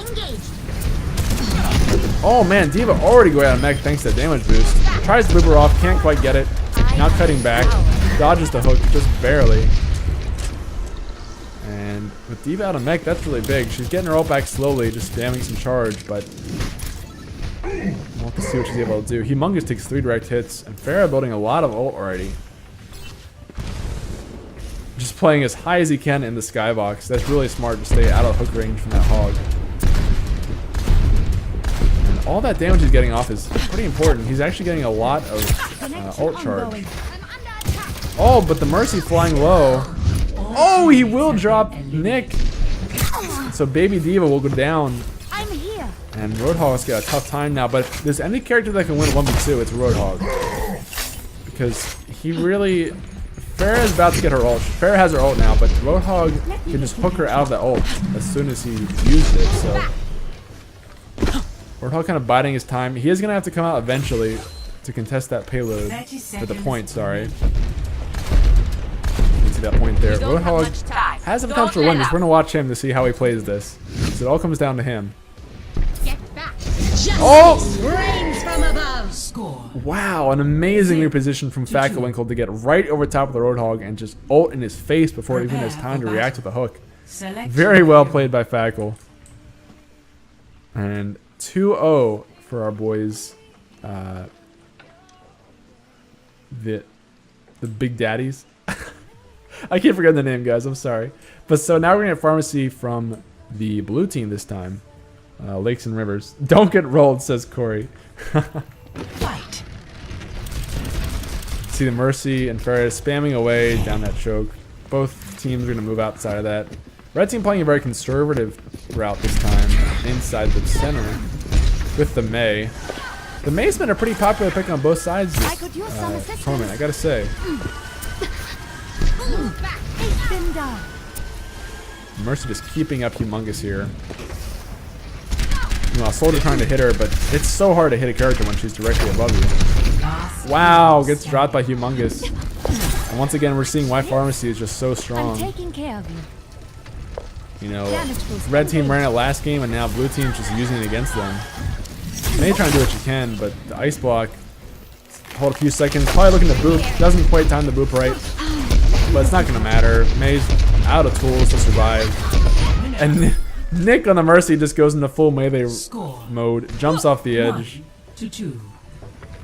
Oh man, D.Va already going out of mech thanks to that damage boost. Tries to loop her off, can't quite get it. Now cutting back, dodges the hook just barely. And with D.Va out of mech, that's really big. She's getting her ult back slowly, just spamming some charge, but we'll have to see what she's able to do. Humongous takes 3 direct hits, and Pharah building a lot of ult already. Just playing as high as he can in the skybox. That's really smart to stay out of hook range from that hog. And all that damage he's getting off is pretty important. He's actually getting a lot of ult charge. Oh, but the Mercy flying low. Oh, he will drop Nick. So Baby D.Va will go down. I'm here. And Roadhog's got a tough time now. But if there's any character that can win 1v2, it's Roadhog. Because he really... Pharah is about to get her ult. Pharah has her ult now, but Roadhog can just hook her out of the ult as soon as he used it, so... Roadhog kind of biding his time. He is going to have to come out eventually to contest that payload. For the point, sorry. You can see that point there. Roadhog has the potential to win this. We're going to watch him to see how he plays this. So it all comes down to him. Get back. Oh! From above. Score. Wow, an amazing reposition from Fackelwinkle to get right over top of the Roadhog and just ult in his face before he even has time to react to the hook. Very well played by Fackel. And 2-0 for our boys. The Big Daddies. I keep forgetting the name, guys. I'm sorry. But so now we're going to get Pharmacy from the blue team this time. Lakes and Rivers. Don't get rolled, says Corey. Fight. See the Mercy and Pharah spamming away down that choke. Both teams are going to move outside of that. Red team playing a very conservative route this time, inside the center with the Mei. The Mei's been a pretty popular pick on both sides this tournament, I gotta say. Mercy just keeping up Humongous here. Meanwhile, Soldier trying to hit her, but it's so hard to hit a character when she's directly above you. Wow, gets dropped by Humongous. And once again, we're seeing why Pharmacy is just so strong. I'm taking care of you. You know, red team ran it last game, and now blue team's just using it against them. May try and do what you can, but the ice block hold a few seconds. Probably looking to boop. Doesn't quite time the boop right. But it's not going to matter. May's out of tools to survive. And Nick on the Mercy just goes into full melee mode. Jumps off the edge. 1-2.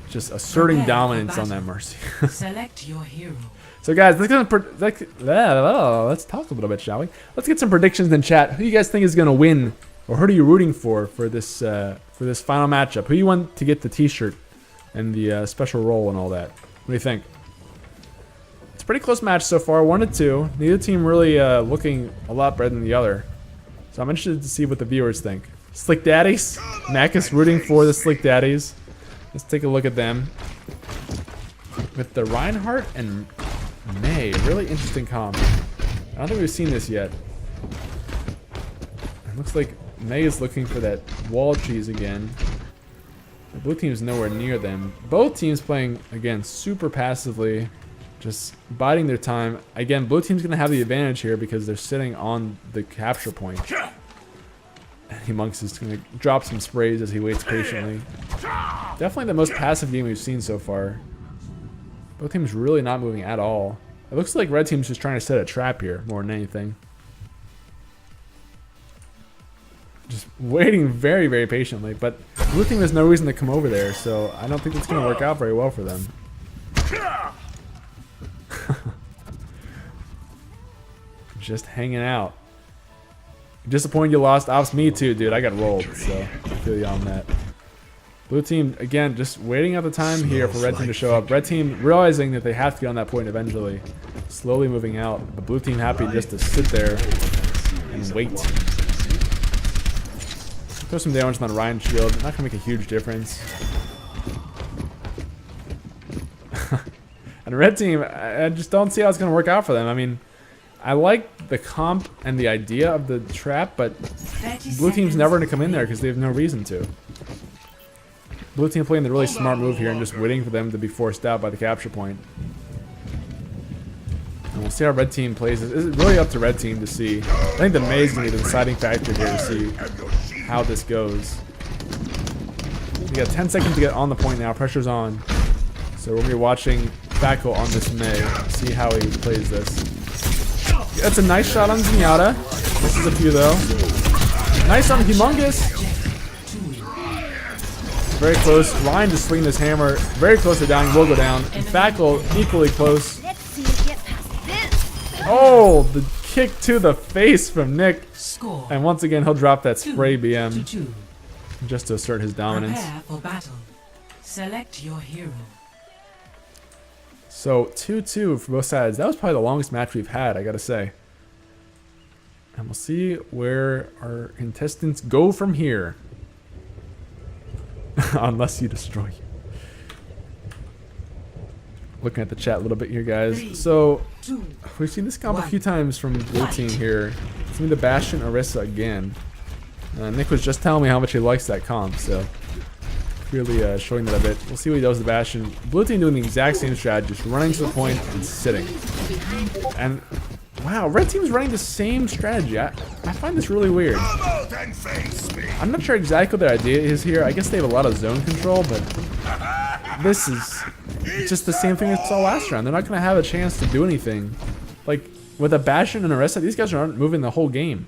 Just asserting dominance on that Mercy. Select your hero. So guys, let's talk a little bit, shall we? Let's get some predictions in chat. Who you guys think is going to win? Or who are you rooting for this final matchup? Who you want to get the t-shirt and the special role and all that? What do you think? It's a pretty close match so far, 1-2. Neither team really looking a lot better than the other. So I'm interested to see what the viewers think. Slick Daddies. Mac is rooting for the Slick Daddies. Let's take a look at them. With the Reinhardt and May. Really interesting comp. I don't think we've seen this yet. It looks like May is looking for that wall cheese again. The blue team's nowhere near them. Both teams playing, again, super passively. Just biding their time. Again, blue team's going to have the advantage here because they're sitting on the capture point. And Monks is going to drop some sprays as he waits patiently. Definitely the most passive game we've seen so far. Both teams really not moving at all. It looks like red team's just trying to set a trap here more than anything. Just waiting very, very patiently. But blue team has no reason to come over there, so I don't think it's going to work out very well for them. Just hanging out. Disappointed you lost ops. Me too, dude. I got rolled, so I feel you on that. Blue team, again, just waiting out the time here for red team to show up. Red team realizing that they have to get on that point eventually. Slowly moving out. The blue team happy just to sit there and wait. Throw some damage on the Ryan shield. Not gonna make a huge difference. And red team, I just don't see how it's gonna work out for them. I mean, I like the comp and the idea of the trap, but blue team's never gonna come in there because they have no reason to. Blue team playing the really smart move here and just waiting for them to be forced out by the capture point. And we'll see how red team plays. It's really up to red team to see. I think the May is going to be the deciding factor here to see how this goes. We got 10 seconds to get on the point now. Pressure's on. So we're going to be watching Fackel on this May. See how he plays this. That's a nice shot on Zenyatta. This is a few though. Nice on Humongous. Very close. Ryan just swinging this hammer. Very close to dying. Will go down. And Fackel equally close. Let's see you get past this. Oh, the kick to the face from Nick. Score. And once again, he'll drop that spray BM 2-2. just to assert his dominance. Prepare for battle. Select your hero. So 2-2 for both sides. That was probably the longest match we've had, I gotta say. And we'll see where our contestants go from here. Unless you destroy you. Looking at the chat a little bit here, guys. So we've seen this comp a few times from blue team here. It's me the Bastion Orisa again. Nick was just telling me how much he likes that comp, so clearly showing that a bit. We'll see what he does with the Bastion. Blue team doing the exact same strategy, just running to the point and sitting. And wow, red team's running the same strategy. I find this really weird. I'm not sure exactly what their idea is here. I guess they have a lot of zone control, but this is just the same thing as saw last round. They're not going to have a chance to do anything. Like, with a Bastion and Orisa, these guys aren't moving the whole game.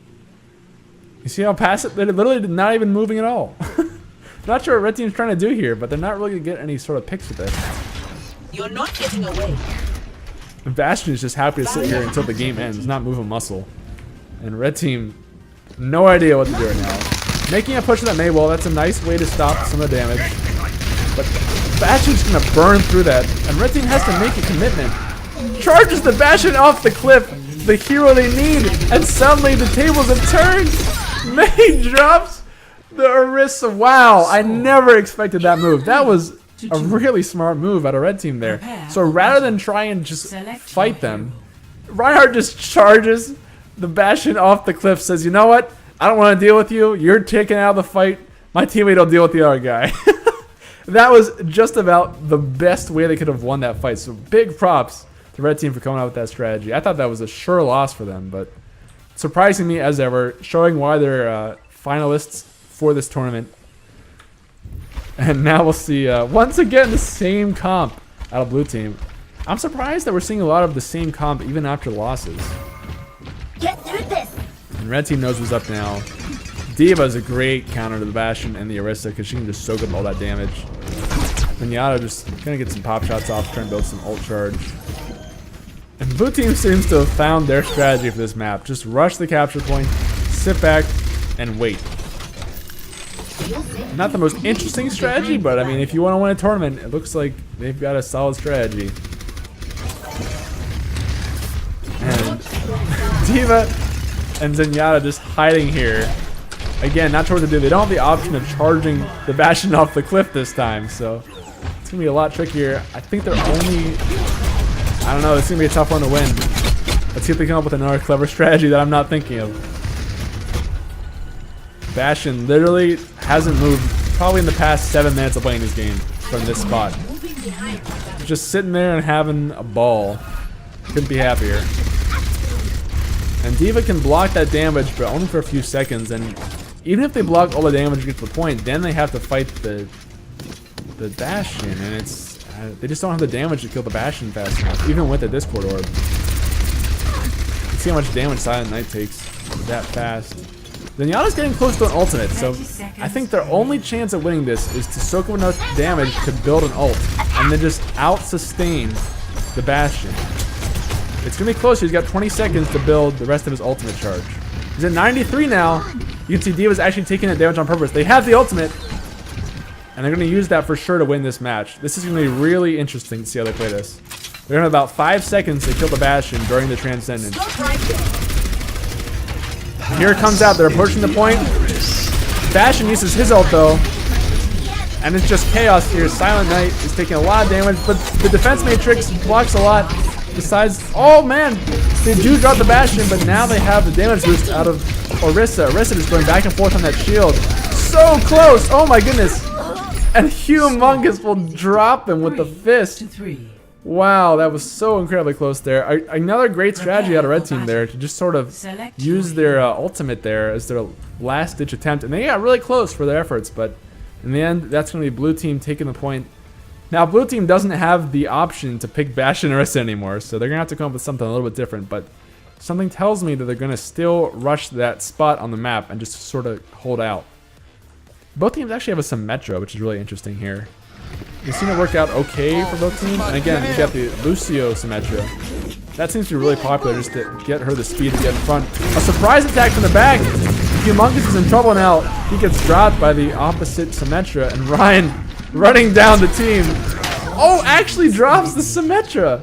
You see how passive? They're literally not even moving at all. Not sure what red team's trying to do here, but they're not really going to get any sort of picks with this. You're not getting away. And Bastion is just happy to sit here until the game ends, not move a muscle. And red team, no idea what to do right now. Making a push to that May wall, that's a nice way to stop some of the damage. But Bastion's gonna burn through that, and red team has to make a commitment. Charges the Bastion off the cliff, the hero they need, and suddenly the tables have turned. May drops the Orisa. Wow, I never expected that move. That was a really smart move out of red team there. So rather than try and just fight them, Reinhardt just charges the Bastion off the cliff, says, you know what? I don't want to deal with you. You're taken out of the fight. My teammate will deal with the other guy. That was just about the best way they could have won that fight. So big props to red team for coming out with that strategy. I thought that was a sure loss for them, but surprising me as ever, showing why they're finalists for this tournament. And now we'll see, once again, the same comp out of blue team. I'm surprised that we're seeing a lot of the same comp even after losses. Get through this. And red team knows who's up now. D.Va is a great counter to the Bastion and the Orisa because she can just soak up all that damage. Zenyatta just gonna get some pop shots off, trying to build some ult charge. And blue team seems to have found their strategy for this map. Just rush the capture point, sit back, and wait. Not the most interesting strategy, but I mean, if you want to win a tournament, it looks like they've got a solid strategy. And D.Va and Zenyatta just hiding here. Again, not sure what to do. They don't have the option of charging the Bastion off the cliff this time, so it's gonna be a lot trickier. I think they're only, I don't know, it's gonna be a tough one to win. Let's see if they come up with another clever strategy that I'm not thinking of. Bastion literally hasn't moved probably in the past 7 minutes of playing this game from this spot. Just sitting there and having a ball. Couldn't be happier. And D.Va can block that damage, but only for a few seconds. And even if they block all the damage to get to the point, then they have to fight the Bastion, and it's they just don't have the damage to kill the Bastion fast enough, even with the Discord Orb. You see how much damage Silent Knight takes that fast. Zenyatta's getting close to an ultimate, so I think their only chance at winning this is to soak up enough damage to build an ult, and then just out-sustain the Bastion. It's gonna be close. He's got 20 seconds to build the rest of his ultimate charge. He's at 93 now. You can see D.Va's actually taking that damage on purpose. They have the ultimate, and they're gonna use that for sure to win this match. This is gonna be really interesting to see how they play this. They're gonna have about 5 seconds to kill the Bastion during the transcendent. Here it comes out. They're approaching the point. Bastion uses his ult though, and it's just chaos here. Silent Knight is taking a lot of damage, but the defense matrix blocks a lot. Besides, oh man, they do drop the Bastion, but now they have the damage boost out of Orisa. Orisa is going back and forth on that shield. So close! Oh my goodness! And Humongous will drop him with the fist. Wow, that was so incredibly close there. Another great strategy out of red team there to just sort of use their ultimate there as their last ditch attempt. And they got really close for their efforts, but in the end, that's going to be blue team taking the point. Now, blue team doesn't have the option to pick Bastion or Orisa anymore, so they're going to have to come up with something a little bit different, but something tells me that they're going to still rush that spot on the map and just sort of hold out. Both teams actually have a Symmetra, which is really interesting here. You've seen it work out okay for both teams, and again, you got the Lucio Symmetra. That seems to be really popular just to get her the speed to get in front. A surprise attack from the back! Humongous is in trouble now. He gets dropped by the opposite Symmetra, and Ryan running down the team. Oh, actually drops the Symmetra.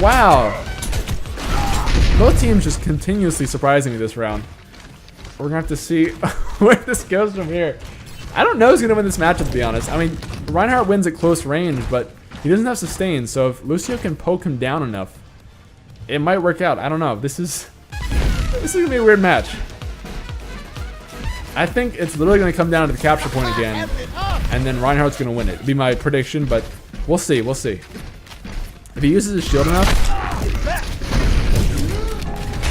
Wow. Both teams just continuously surprising me this round. We're gonna have to see where this goes from here. I don't know who's gonna win this matchup, to be honest. I mean, Reinhardt wins at close range, but he doesn't have sustain, so if Lucio can poke him down enough, it might work out. I don't know. This is gonna be a weird match. I think it's literally gonna come down to the capture point again, and then Reinhardt's gonna win it. It'd be my prediction, but we'll see. We'll see. If he uses his shield enough.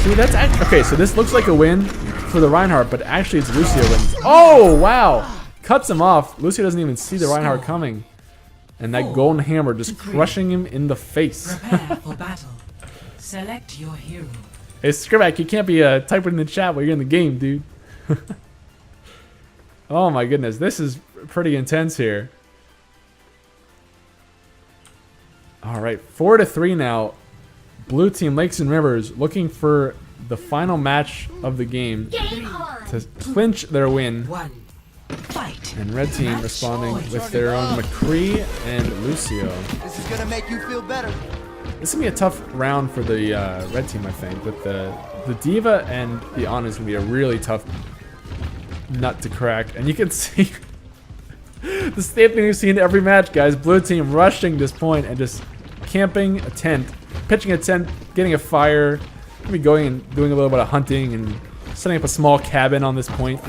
See, that's okay. So this looks like a win for the Reinhardt, but actually it's Lucio wins. Oh wow! Cuts him off. Lucio doesn't even see the Reinhardt coming, and that golden hammer just crushing him in the face. Prepare for battle. Select your hero. Hey, Scriback, you can't be typing in the chat while you're in the game, dude. Oh my goodness, this is pretty intense here. All right, 4-3 now. Blue team Lakes and Rivers looking for the final match of the game to clinch their win. Fight. And red team responding with their own McCree and Lucio. This is gonna make you feel better. This is gonna be a tough round for the red team, I think. With the D.Va and the Ana is gonna be a really tough nut to crack. And you can see the same thing we've seen every match, guys. Blue team rushing this point and just camping a tent, pitching a tent, getting a fire, maybe going and doing a little bit of hunting and setting up a small cabin on this point.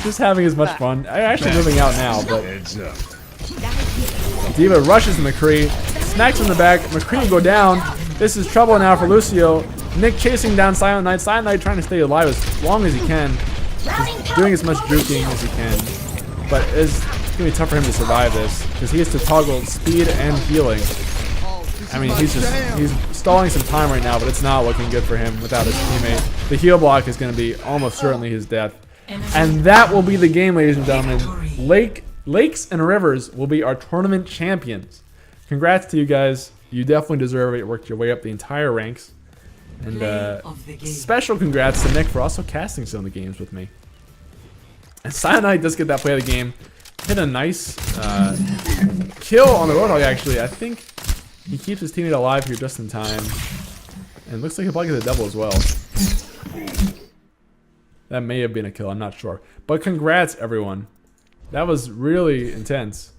Just having as much fun. I'm actually moving out now, but D.Va rushes McCree, smacks in the back. McCree will go down. This is trouble now for Lucio. Nick chasing down Silent Knight. Silent Knight trying to stay alive as long as he can. Just doing as much juking as he can. But as It's gonna be tough for him to survive this because he has to toggle speed and healing. I mean, he's stalling some time right now, but it's not looking good for him without his teammate. The heal block is gonna be almost certainly his death. And that will be the game, ladies and gentlemen. Lakes and Rivers will be our tournament champions. Congrats to you guys. You definitely deserve it. You worked your way up the entire ranks. And special congrats to Nick for also casting some of the games with me. And Cyanide does get that play of the game. Hit a nice kill on the Roadhog, actually. I think he keeps his teammate alive here just in time. And looks like he'll probably get the double as well. That may have been a kill, I'm not sure. But congrats, everyone. That was really intense.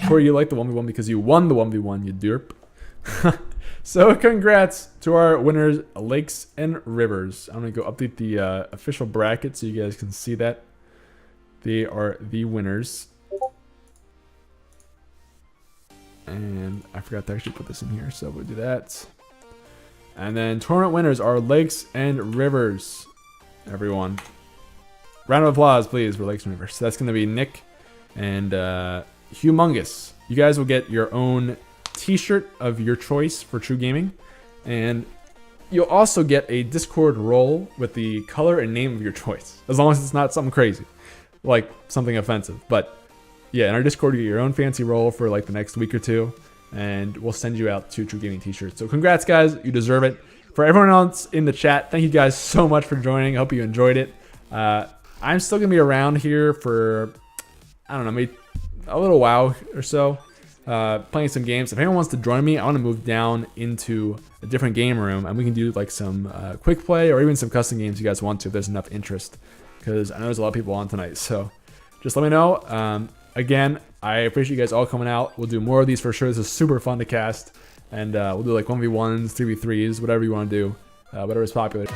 Corey, you like the 1v1 because you won the 1v1, you derp. So congrats to our winners, Lakes and Rivers. I'm going to go update the official bracket so you guys can see that. They are the winners. And I forgot to actually put this in here, so we'll do that. And then tournament winners are Lakes and Rivers. Everyone. Round of applause, please, for Lakes and Rivers. So that's going to be Nick and Humongous. You guys will get your own t-shirt of your choice for TRUgaming. And you'll also get a Discord role with the color and name of your choice. As long as it's not something crazy. Like something offensive. But yeah, in our Discord, you get your own fancy role for like the next week or two. And we'll send you out 2 TRUgaming t-shirts. So congrats, guys. You deserve it. For everyone else in the chat, thank you guys so much for joining. I hope you enjoyed it. I'm still going to be around here for, I don't know, maybe a little while or so. Playing some games. If anyone wants to join me, I want to move down into a different game room. And we can do like some quick play or even some custom games you guys want to if there's enough interest. Because I know there's a lot of people on tonight. So just let me know. Again, I appreciate you guys all coming out. We'll do more of these for sure. This is super fun to cast. And we'll do like 1v1s, 3v3s, whatever you want to do. Whatever is popular.